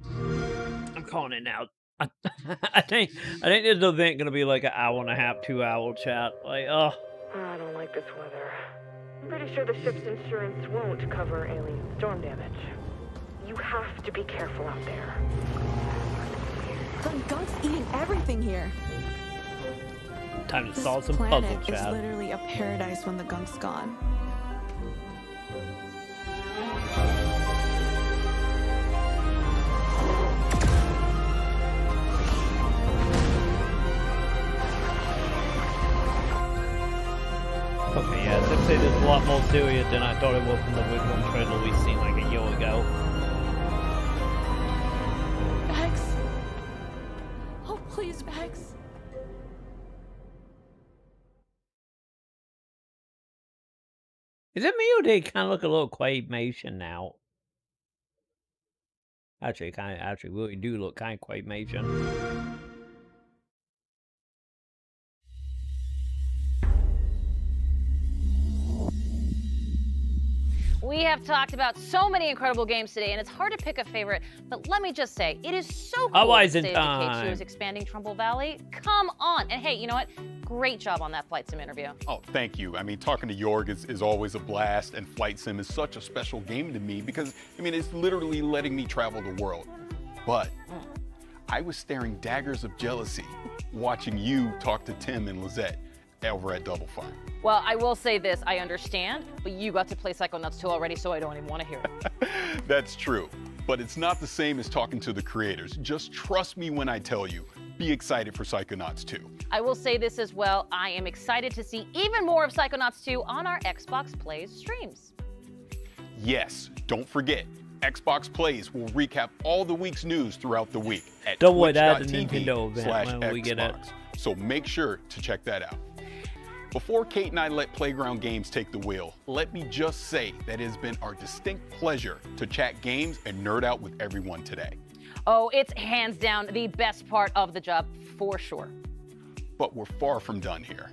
I'm calling it now. I think this event gonna be like an hour and a half, 2 hour chat. Like, oh. I don't like this weather. I'm pretty sure the ship's insurance won't cover alien storm damage. You have to be careful out there. The gunk's eating everything here. Time to solve some This puzzle planet is chat. literally a paradise when the gunk's gone. Okay, yeah, I'd say this is a lot more serious than I thought it was from the original trailer we seen like a year ago. Max? Oh, please, Max. Is it me or they kind of look a little claymation now? Actually, really do look kind of claymation. We have talked about so many incredible games today, and it's hard to pick a favorite, but let me just say, it is so cool that State of Decay 2 is expanding Trumbull Valley. Come on. And hey, you know what? Great job on that Flight Sim interview. Oh, thank you. I mean, talking to Jorg is always a blast, and Flight Sim is such a special game to me because, I mean, it's literally letting me travel the world. But I was staring daggers of jealousy watching you talk to Tim and Lizette over at Double Fine. Well, I will say this, I understand, but you got to play Psychonauts 2 already, so I don't even want to hear it. That's true, but it's not the same as talking to the creators. Just trust me when I tell you, be excited for Psychonauts 2. I will say this as well, I am excited to see even more of Psychonauts 2 on our Xbox Plays streams. Yes, don't forget, Xbox Plays will recap all the week's news throughout the week at Don't worry, that's a Nintendo event when Xbox. we get it. So make sure to check that out. Before Kate and I let Playground Games take the wheel, let me just say that it has been our distinct pleasure to chat games and nerd out with everyone today. Oh, it's hands down the best part of the job, for sure. But we're far from done here.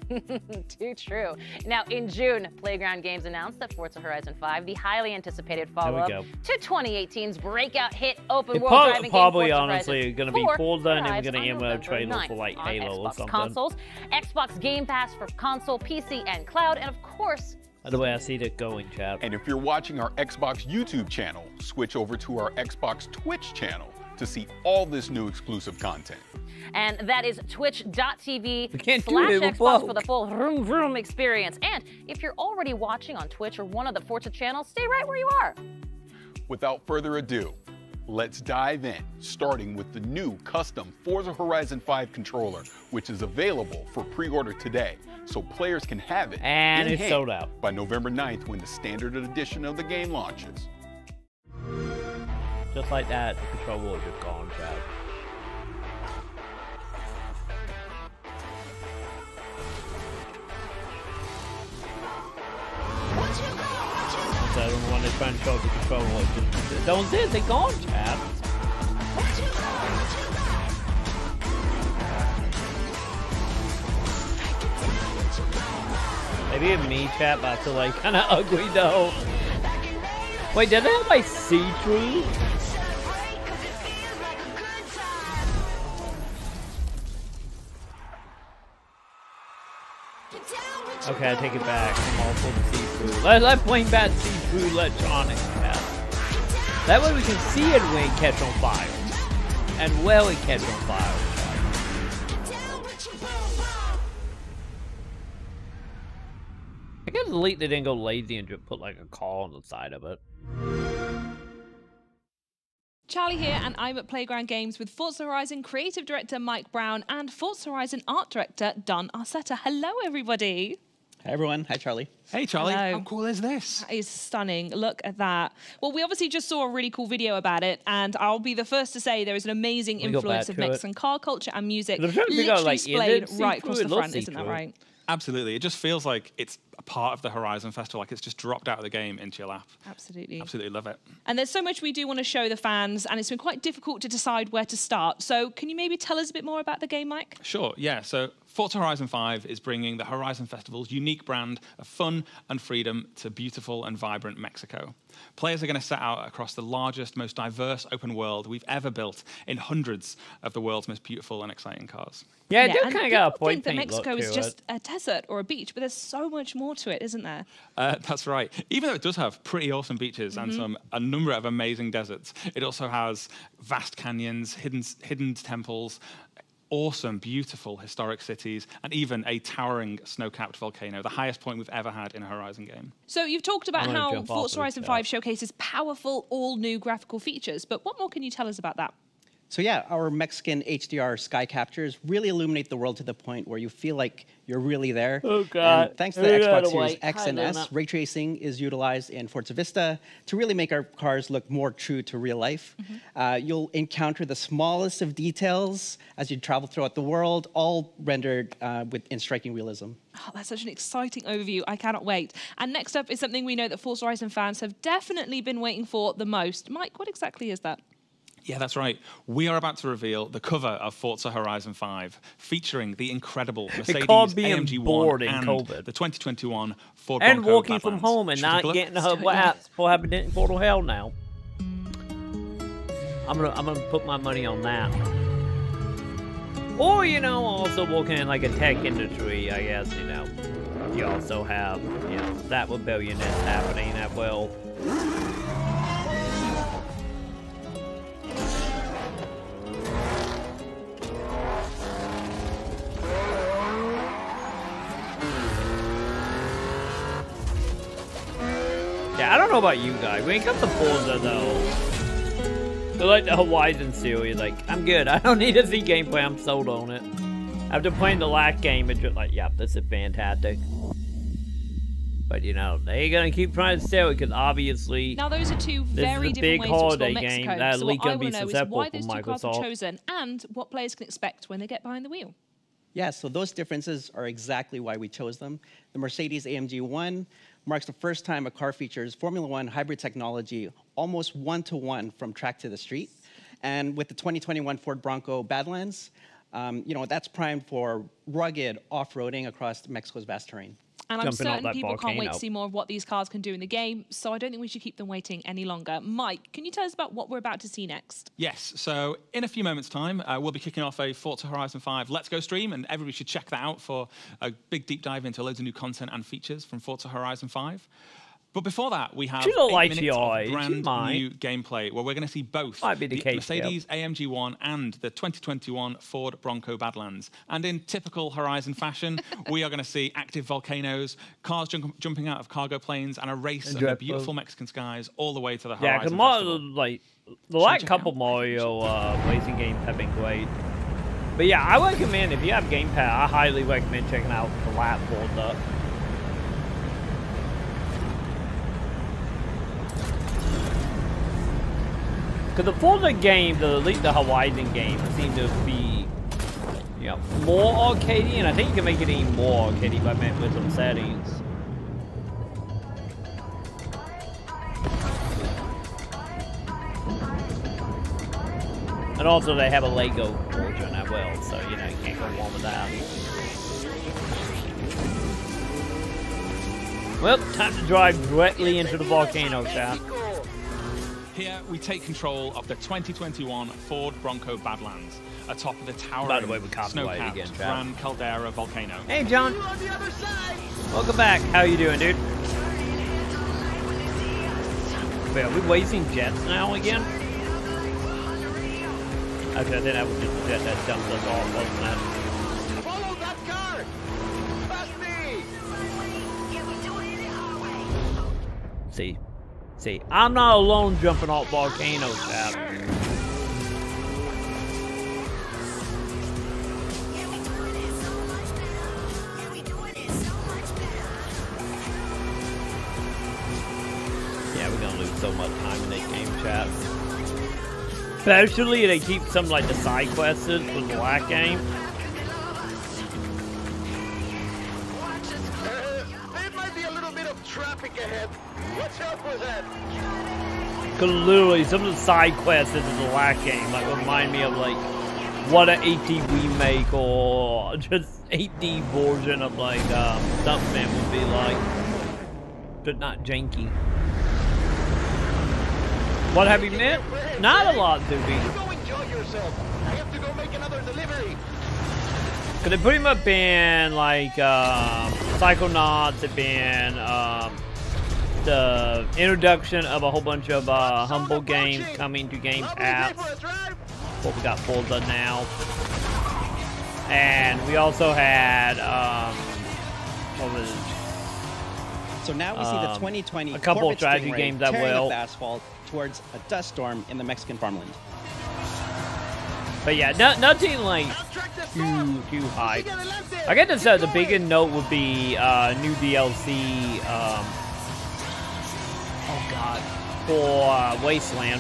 Too true. Now, in June, Playground Games announced that Forza Horizon 5, the highly anticipated follow-up to 2018's breakout hit open world driving game probably Forza honestly Horizon going to be 4 Forza, and then we're arrives going to on get a November trailer 9th for like on Halo or Xbox something. consoles, Xbox Game Pass for console, PC, and cloud, and of course, By the way, I see it going, chat. And if you're watching our Xbox YouTube channel, switch over to our Xbox Twitch channel to see all this new exclusive content. And that is twitch.tv/Xbox for the full vroom vroom experience. And if you're already watching on Twitch or one of the Forza channels, stay right where you are. Without further ado, let's dive in, starting with the new custom Forza Horizon 5 controller, which is available for pre-order today, so players can have it and in it's hand sold out by November 9th when the standard edition of the game launches. Just like that, the controller is just gone, chat. So I don't want to try and show the controller. Don't say they're gone, chat. Maybe a me chat, but I feel like kind of ugly though. Wait, did I have my see-through? Okay, I take it back. I'm all for the see-through. Let's bring back see-through electronics, chat. That way we can see it when it catch on fire. And well it catch on fire. I guess Elite they didn't go lazy and just put like a car on the side of it. Charlie here, and I'm at Playground Games with Forza Horizon creative director Mike Brown and Forza Horizon art director Don Arcetta. Hello, everybody. Hi, everyone. Hi, Charlie. Hey, Charlie. Hello. How cool is this? That is stunning. Look at that. Well, we obviously just saw a really cool video about it, and I'll be the first to say there is an amazing influence of Mexican car culture and music literally displayed right across the front, isn't that right? Absolutely. It just feels like it's a part of the Horizon Festival, like it's just dropped out of the game into your lap. Absolutely. Absolutely love it. And there's so much we do want to show the fans, and it's been quite difficult to decide where to start. So can you maybe tell us a bit more about the game, Mike? Sure, yeah. So Forza Horizon 5 is bringing the Horizon Festival's unique brand of fun and freedom to beautiful and vibrant Mexico. Players are going to set out across the largest, most diverse open world we've ever built in hundreds of the world's most beautiful and exciting cars. Yeah, it does and kind of got a point think that paint look Mexico is to just it. a desert or a beach, but there's so much more to it, isn't there? That's right. Even though it does have pretty awesome beaches and a number of amazing deserts, it also has vast canyons, hidden temples, awesome, beautiful historic cities, and even a towering snow-capped volcano, the highest point we've ever had in a Horizon game. So you've talked about I'm gonna how jump off Forza this, Horizon 5 showcases powerful, all-new graphical features, but what more can you tell us about that? So yeah, our Mexican HDR sky captures really illuminate the world to the point where you feel like you're really there. Oh, God. And thanks to the We Xbox gotta Series wait. X Hi, and Luna. S, ray tracing is utilized in Forza Vista to really make our cars look more true to real life. You'll encounter the smallest of details as you travel throughout the world, all rendered in striking realism. Oh, that's such an exciting overview. I cannot wait. And next up is something we know that Forza Horizon fans have definitely been waiting for the most. Mike, what exactly is that? Yeah, that's right. We are about to reveal the cover of Forza Horizon 5, featuring the incredible Mercedes AMG 1 and the 2021 Ford Bronco and walking Badlands. from home and not getting her whaps for having it in portal hell now. I'm gonna put my money on that. Or, you know, also working in like a tech industry, I guess, you know. You also have, you know, that with billionaires happening as well. Yeah, I don't know about you guys. When it comes to Forza, though, I like the Horizon series. Like, I'm good. I don't need to see gameplay. I'm sold on it. After playing the last game, it's just like, yep, this is fantastic. But, you know, they're going to keep trying to sell it because obviously now those are two very different ways to explore Mexico. So what I want to know is why those two cars were chosen and what players can expect when they get behind the wheel. Yeah, so those differences are exactly why we chose them. The Mercedes AMG 1 marks the first time a car features Formula One hybrid technology almost one-to-one from track to the street. And with the 2021 Ford Bronco Badlands, you know, that's primed for rugged off-roading across Mexico's vast terrain. And I'm certain people can't wait to see more of what these cars can do in the game, so I don't think we should keep them waiting any longer. Mike, can you tell us about what we're about to see next? Yes, so in a few moments' time, we'll be kicking off a Forza Horizon 5 Let's Go stream, and everybody should check that out for a big deep dive into loads of new content and features from Forza Horizon 5. But before that, we have 8 minutes of brand new gameplay where we're going to see both the Mercedes AMG 1 and the 2021 Ford Bronco Badlands. And in typical Horizon fashion, we are going to see active volcanoes, cars jumping out of cargo planes, and a race of the beautiful Mexican skies all the way to the Horizon Festival. Like, the last couple Mario racing games have been great. But yeah, I recommend, if you have Game Pass, I highly recommend checking out the lap Forza. Because the Forza games, at least the Horizon games, seem to be, you know, more arcadey, and I think you can make it even more arcadey by with some settings. And also they have a Lego version as well, so you know you can't go wrong with that. Well, time to drive directly into the volcano shaft. Here, we take control of the 2021 Ford Bronco Badlands, atop of the towering snow-capped Gran Caldera volcano. Hey, John. Welcome back. How you doing, dude? Wait, are we wasting jets now again? Okay, I think that was just a jet that dumped us off, wasn't that? Follow that car! Past me! See, I'm not alone jumping off volcanoes, Chad. Yeah, we're gonna lose so much time in this game, chat. Especially they keep some like the side quests for the last game. There might be a little bit of traffic ahead. Watch out for that. Cause literally some of the side quests in the last game like remind me of like what an 8D remake or just 8D version of like Stuntman would be like, but not janky. What have you met? Not a lot, Doobie. Go enjoy yourself. I have to go make another delivery. Cause it pretty much been like Psychonauts, it been the introduction of a whole bunch of humble games coming to Game Pass. What we got Forza now, and we also had what was it? So now we see the 2020 a couple of strategy games that will asphalt towards a dust storm in the Mexican farmland. But yeah, nothing like too high. I guess the bigger note would be new DLC. Oh god, for Wasteland.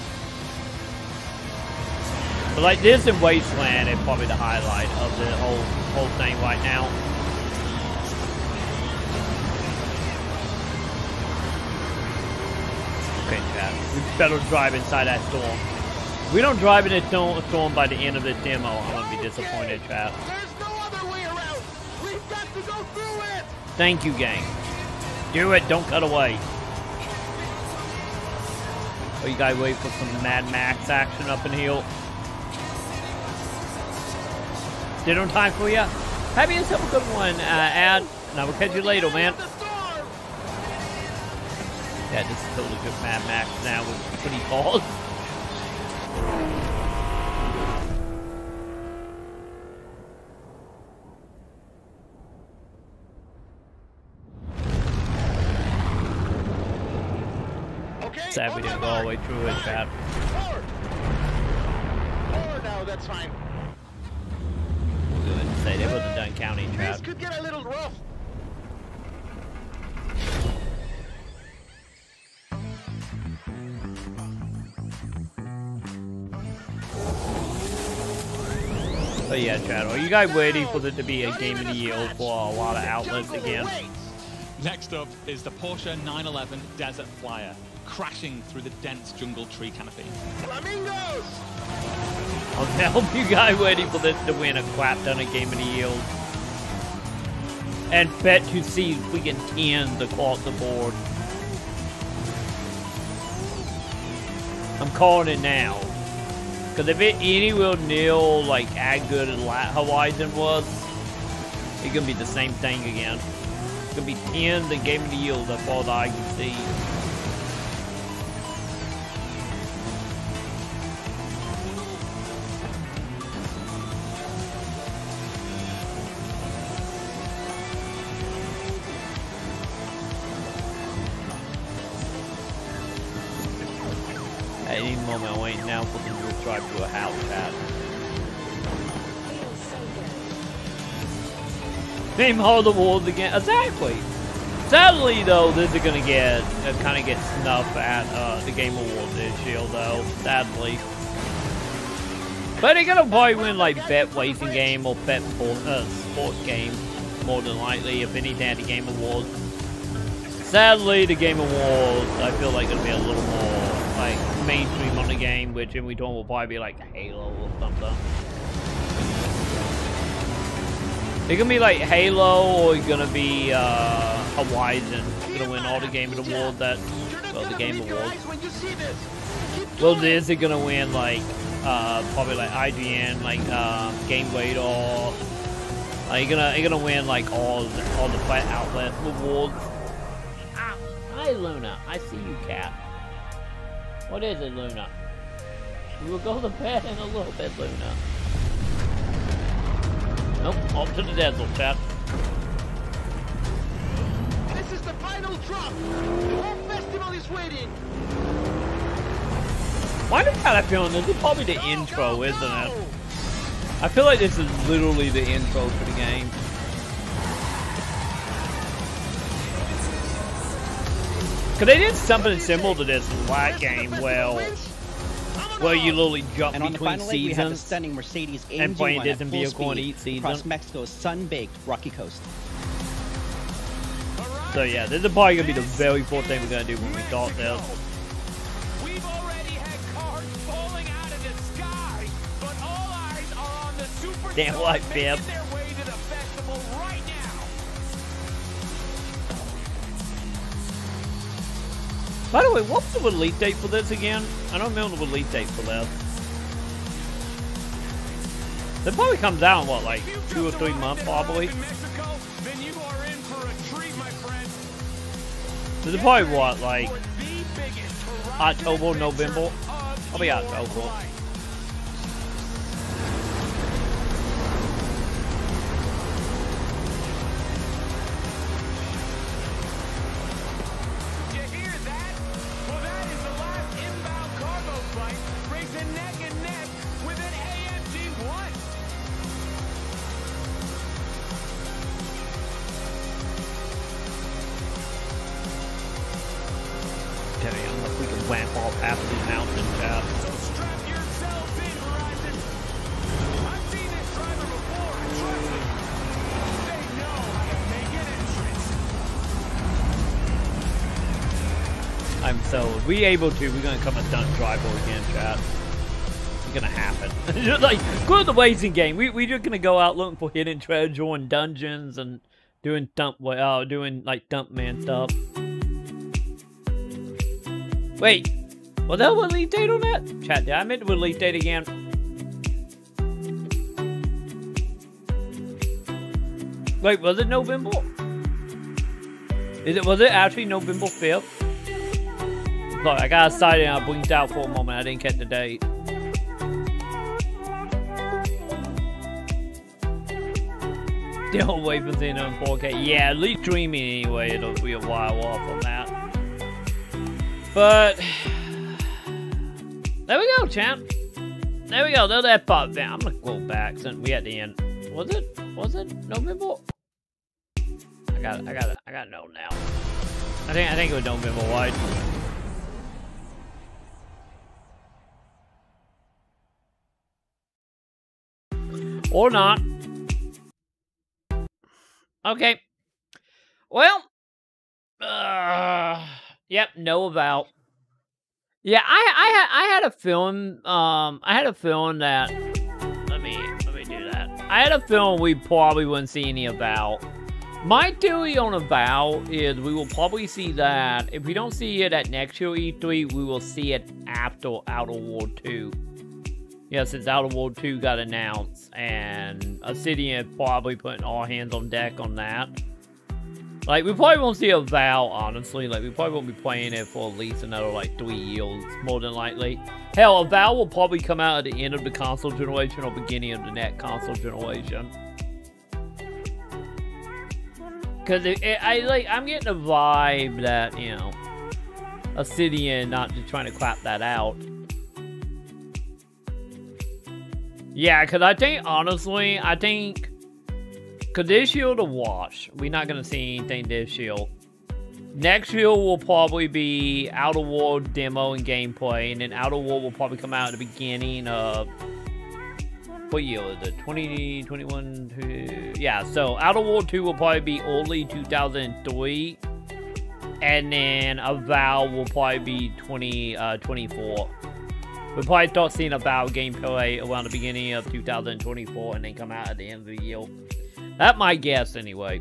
But like this and Wasteland is probably the highlight of the whole thing right now. Okay, chat. We better drive inside that storm. If we don't drive in this storm by the end of this demo, I'm gonna be disappointed, chat. There's no other way around. We've got to go through it. Thank you, gang. Do it. Don't cut away. Oh, you guys wait for some Mad Max action up in here. Did on time for you. Have yourself a good one, Ad. And I will catch you later, man. Yeah, this is totally good Mad Max now with pretty calls. Sad we didn't go all the way through it, chat. Forward now, that's fine. Good to say they wasn't done counting, chat. This could get a little rough. But yeah, chat, are you guys waiting for it to be a game of the year for a lot of outlets again? Next up is the Porsche 911 Desert Flyer, crashing through the dense jungle tree canopy. Flamingos! I'll help you guys waiting for this to win a crap ton of game of the year. And bet to see if we can 10 across the board. I'm calling it now. Because if it anywhere near like as good as Horizon was, it's gonna be the same thing again. It's gonna be 10 the game of the year, that's all I can see. At any moment, I'm waiting now for them to drive to a house, chat. Name all the walls again. Exactly. Sadly, though, this is gonna get kind of get snuffed at the Game Awards this year, though. Sadly. But they're gonna probably win like best racing game or best sports game, more than likely, if anything at the Game Awards. Sadly, the Game Awards, I feel like gonna be a little more like mainstream on the game, which in return will probably be like Halo or something. It's gonna be like Halo, or it's gonna be Horizon. It's gonna win all the Game Awards. That well, the Game Awards. Well, this is gonna win like probably like IGN, like Game Radar. You're gonna win like all the outlet awards. Hi, Luna. I see you, cat. What is it, Luna? We will go to bed in a little bit, Luna. Nope, off to the desert, chat. This is the final drop. The whole festival is waiting. Why do I kind of feeling this is probably the intro, isn't it? I feel like this is literally the intro for the game. Because they did something similar to this last game, where you literally jump and between on the final leg, we have the seasons stunning Mercedes AMG and playing one at different full vehicle in speed each season. across Mexico's sun-baked rocky coast. So yeah, this is probably going to be the very first thing we're going to do when we start this. We've already had cars falling out of the sky, but all eyes are on the super Damn right, Bib. their way to the festival right now. By the way, what's the release date for this again? I don't remember the release date for this. It probably comes out in what, like 2 or 3 months, probably. This is probably what, like October, November? Probably October. We able to, we're gonna come a stunt driver again, chat. gonna happen. Just like, go to the Wasteland game. We're just gonna go out looking for hidden treasure and dungeons and doing dump man stuff. Wait, was that a release date on that? Chat, I meant the release date again. Wait, was it November? Was it actually November 5th? Look, I got excited and I blinked out for a moment. I didn't catch the date. Still waiting for seeing it on 4K. Yeah, at least streaming anyway. It'll be a while off on that. But there we go, champ. There we go. There's that part down. I'm gonna go back since we at the end. Was it November? I got to know now. I think it was November, right? Or not. Okay. Well, yep, know about. Yeah, I had a feeling. I had a feeling that. Let me do that. I had a feeling we probably wouldn't see any about. My theory on Avowed is we will probably see that. If we don't see it at next year E3, we will see it after Outer World 2. Yeah, since Outer World 2 got announced, and Obsidian probably putting all hands on deck on that. Like, we probably won't see Avowed, honestly. Like, we probably won't be playing it for at least another, like, 3 years, more than likely. Hell, Avowed will probably come out at the end of the console generation or beginning of the next console generation. Because I'm getting a vibe that, you know, Obsidian not just trying to clap that out. Yeah, because I think, honestly, because this year the wash. We're not going to see anything this year. Next year will probably be Outer World demo and gameplay, and then Outer World will probably come out at the beginning of... What year is it? 2021? Yeah, so Outer World 2 will probably be early 2003. And then Avowed will probably be 2024. We'll probably start seeing Avowed gameplay around the beginning of 2024 and then come out at the end of the year. That's my guess anyway.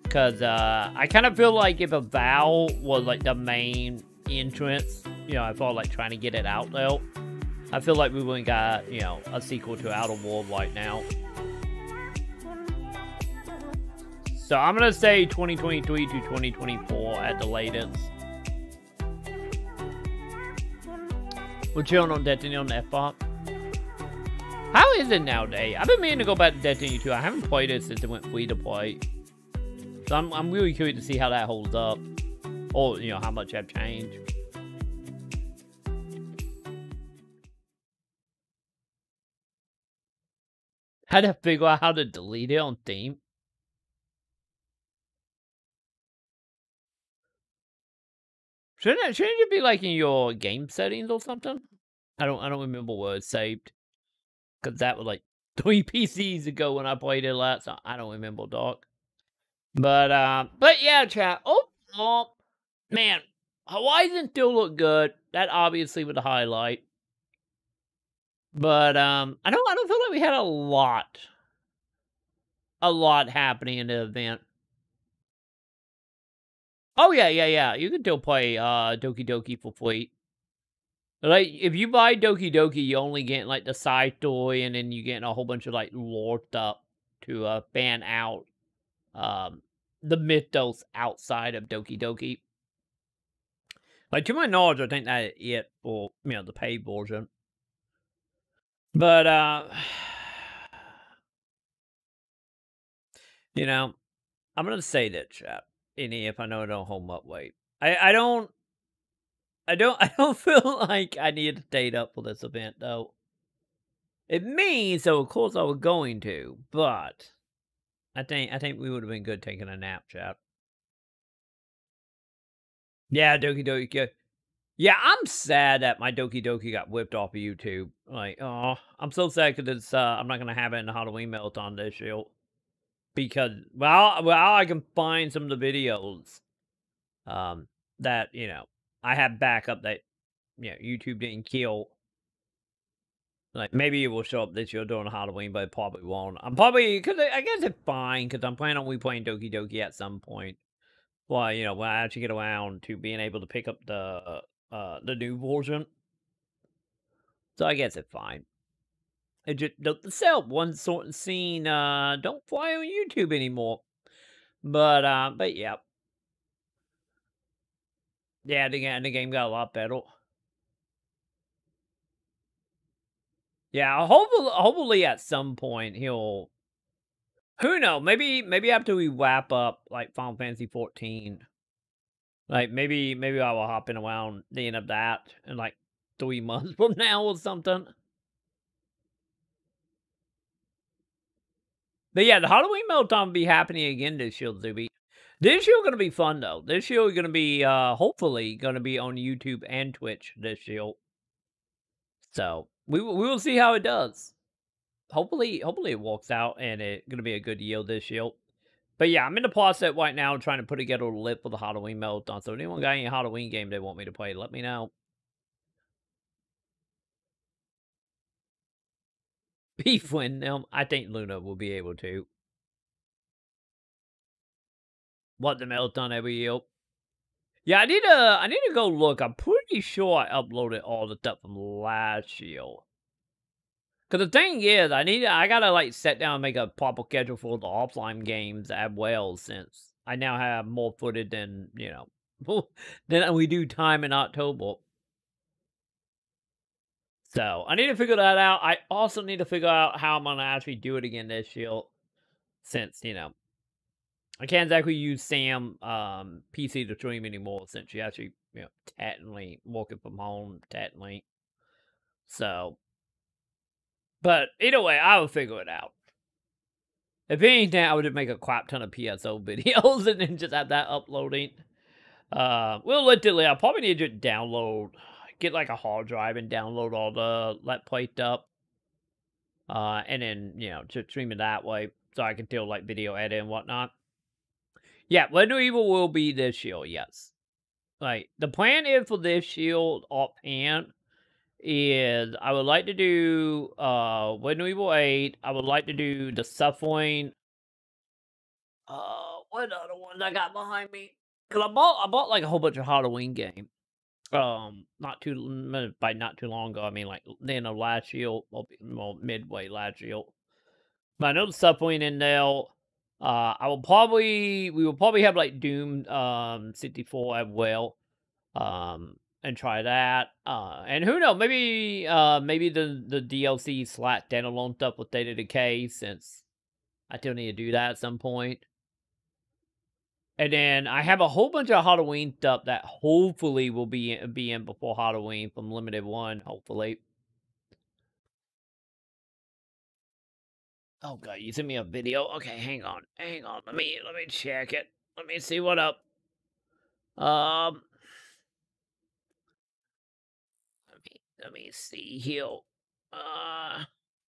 Because I kind of feel like if Avowed was like the main entrance, you know, I felt like trying to get it out there. I feel like we wouldn't got, you know, a sequel to Outer World right now. So I'm going to say 2023 to 2024 at the latest. We're chilling on Destiny on the F-Pop. How is it nowadays? I've been meaning to go back to Destiny 2. I haven't played it since it went free to play. So I'm really curious to see how that holds up. Or, you know, how much have changed. Had to figure out how to delete it on Steam. Shouldn't it be like in your game settings or something? I don't remember where it's saved. Cause that was like 3 PCs ago when I played it last. So I don't remember, dog. But yeah, chat. Oh, man, Horizon still look good. That obviously was the highlight. But I don't feel like we had a lot happening in the event. Oh yeah. You can still play Doki Doki for free. Like if you buy Doki Doki, you only get like the side story, and then you get a whole bunch of like lore stuff to fan out the mythos outside of Doki Doki. Like to my knowledge, I think that's it for, you know, the paid version. But you know, I'm gonna say that, chat. Any if I know I don't hold up weight. I don't feel like I need to date up for this event though. It means so of course I was going to, but I think we would have been good taking a nap, chat. Yeah, Doki Doki. Yeah, I'm sad that my Doki Doki got whipped off of YouTube. Like, oh, I'm so sad because it's I'm not gonna have it in the Halloween Marathon this year. Because well, I can find some of the videos that, you know, I have backup that, you know, YouTube didn't kill. Like, maybe it will show up this year during Halloween, but it probably won't. I'm probably, because I guess it's fine, because I'm planning on playing Doki Doki at some point. Well, you know, when I actually get around to being able to pick up the new version. So I guess it's fine. It just, the self one sort of scene, don't fly on YouTube anymore. But yeah. Yeah, the game got a lot better. Yeah, hopefully at some point he'll... Who knows? Maybe after we wrap up, like, Final Fantasy 14. Like, maybe I will hop in around the end of that in, like, 3 months from now or something. But yeah, the Halloween Meltdown will be happening again this year, Zuby. This year gonna be fun, though. This year gonna be, hopefully, gonna be on YouTube and Twitch this year. So, we will see how it does. Hopefully it works out, and it's gonna be a good year this year. But yeah, I'm in the process right now trying to put together a list for the Halloween Meltdown. So if anyone got any Halloween game they want me to play, let me know. Beef win them. I think Luna will be able to. What the Meltdown every year. Yeah, I need to go look. I'm pretty sure I uploaded all the stuff from last year. Cause the thing is, I gotta like sit down and make a proper schedule for the offline games as well, since I now have more footage than, you know, than we do time in October. So I need to figure that out. I also need to figure out how I'm gonna actually do it again this year, since, you know, I can't exactly use Sam PC to stream anymore, since she actually, you know, technically working from home, technically. So, but either way, I will figure it out. If anything, I would just make a crap ton of PSO videos and then just have that uploading. Well, literally, I'll probably need to download, get like a hard drive and download all the Let's Play stuff. And then, you know, just stream it that way so I can do like video edit and whatnot. Yeah, Resident Evil will be this year, yes. Like, the plan is for this year offhand is I would like to do Resident Evil 8. I would like to do The Suffering. What other ones I got behind me? Cause I bought like a whole bunch of Halloween games. Not too long ago. I mean, like the end of last year, well, midway last year. But I know The Suffering in there. We will probably have like Doom 64 as well. And try that. And who knows, maybe the DLC / standalone stuff with Data Decay, since I still need to do that at some point. And then I have a whole bunch of Halloween stuff that hopefully will be in before Halloween from Limited One, hopefully. Oh god, you sent me a video? Okay, hang on. Let me check it. Let me see what up. Let me see here.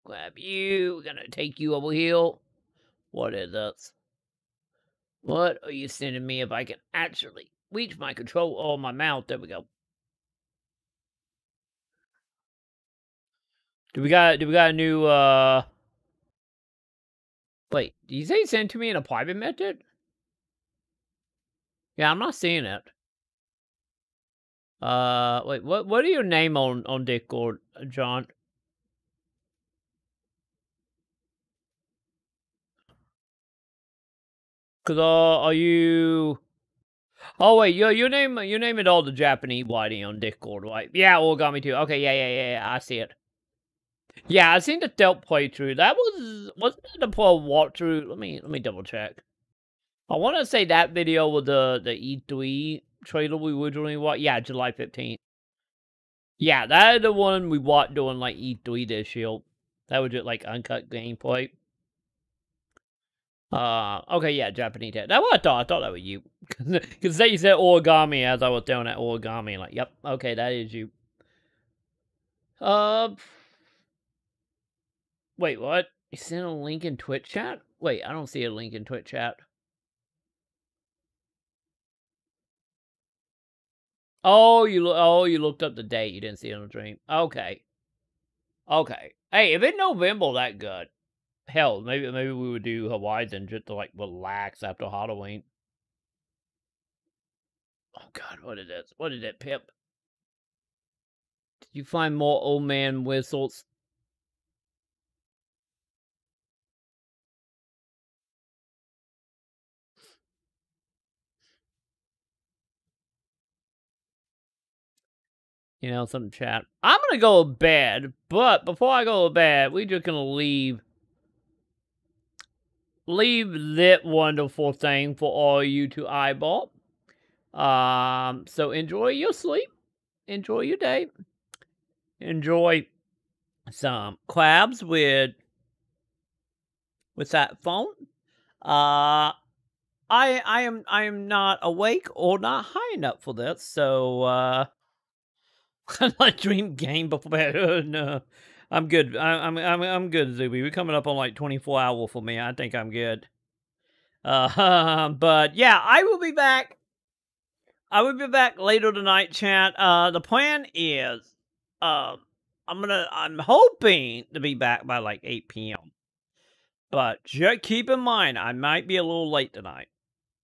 Grab you. We're gonna take you over here. What is this? What are you sending me if I can actually reach my control? Oh, my mouth. There we go. Do we got a new, Wait, did you say send to me in a private method? Yeah, I'm not seeing it. Wait, what are your name on Discord, John? Cause are you? Oh wait, your name it all the Japanese writing on Discord, right? Yeah, Origami too. Okay, yeah, I see it. Yeah, I seen the S.T.A.L.K.E.R playthrough. That wasn't that the full walkthrough? Let me double check. I want to say that video with the E3 trailer we originally watched. Yeah, July 15th. Yeah, that is the one we watched during like E3 this year. That was just like uncut gameplay. Okay, yeah, Japanese tech. That's what I thought. I thought that was you. Because you said origami as I was doing that origami. Like, yep, okay, that is you. Wait, what? You sent a link in Twitch chat? Wait, I don't see a link in Twitch chat. Oh, you looked up the date. You didn't see it on the stream. Okay. Okay. Hey, if it's November that good, hell, maybe we would do Horizon just to like relax after Halloween. Oh God, what is this? What is it, Pip? Did you find more old man whistles? You know, some chat. I'm gonna go to bed, but before I go to bed, we just gonna leave that wonderful thing for all you to eyeball. So enjoy your sleep, enjoy your day, enjoy some crabs with that phone. I am not awake or not high enough for this, so like dream game before bed. No, I'm good. I'm good, Zuby. We're coming up on like 24 hours for me. I think I'm good. But yeah, I will be back. I will be back later tonight, chat. The plan is, I'm hoping to be back by like 8 p.m. But just keep in mind, I might be a little late tonight.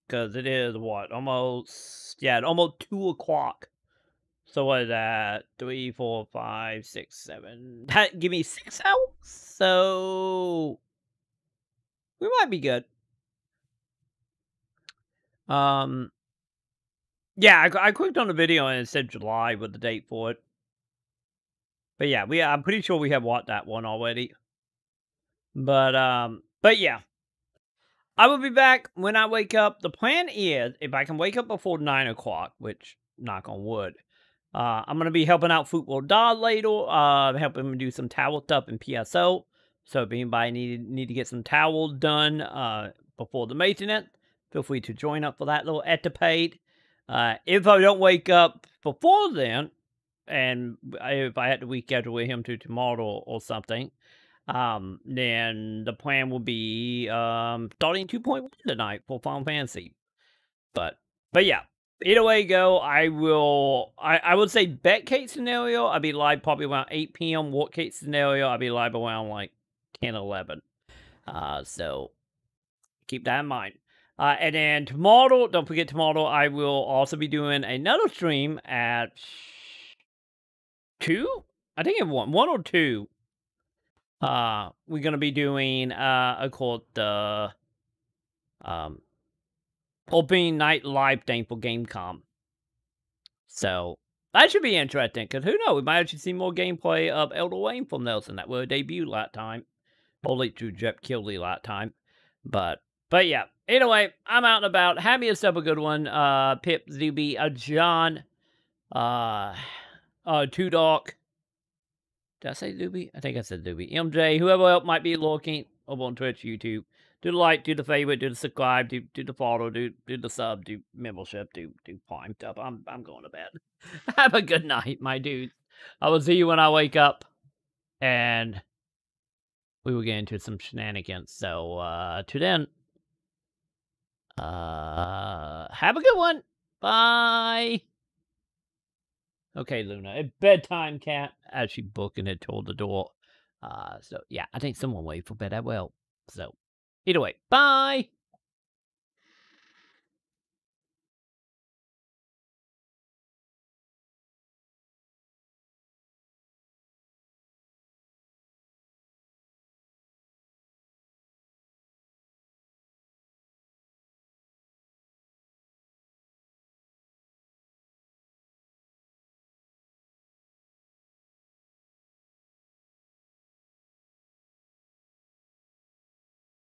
Because it is, what, almost 2 o'clock. So what is that? 3, 4, 5, 6, 7. That give me 6 hours? So we might be good. Yeah, I clicked on the video and it said July with the date for it. But yeah, I'm pretty sure we have watched that one already. But yeah. I will be back when I wake up. The plan is, if I can wake up before 9 o'clock, which, knock on wood, I'm going to be helping out Football Dog later, helping him do some towel stuff in PSO. So if anybody need to get some towels done before the maintenance, feel free to join up for that little escapade. If I don't wake up before then, and if I had to reschedule him to tomorrow or something, then the plan will be starting 2.1 tonight for Final Fantasy. But yeah. Either way go, I would say bet case scenario, I'll be live probably around 8 p.m. Work case scenario, I'll be live around like 10, 11. So keep that in mind. And then tomorrow, don't forget tomorrow, I will also be doing another stream at 2? I think it's 1 or 2. We're gonna be doing I call it the opening night live thing for Gamecom. So that should be interesting, because who knows, we might actually see more gameplay of Elder Wayne from Nelson that will debut last time. Only to Jeff Killey last time. But yeah. Anyway, I'm out and about. Have yourself a good one. Pip, Zuby, John, Two Dog. Did I say Zuby? I think I said Zuby. MJ, whoever else might be looking over on Twitch, YouTube. Do the like, do the favorite, do the subscribe, do the follow, do the sub, do membership, do Prime stuff. I'm going to bed. Have a good night, my dude. I will see you when I wake up. And we will get into some shenanigans. So to then, have a good one. Bye. Okay, Luna. It's bedtime, cat. As she booking it toward the door. So yeah, I think someone waited for bed as well. So either way, bye.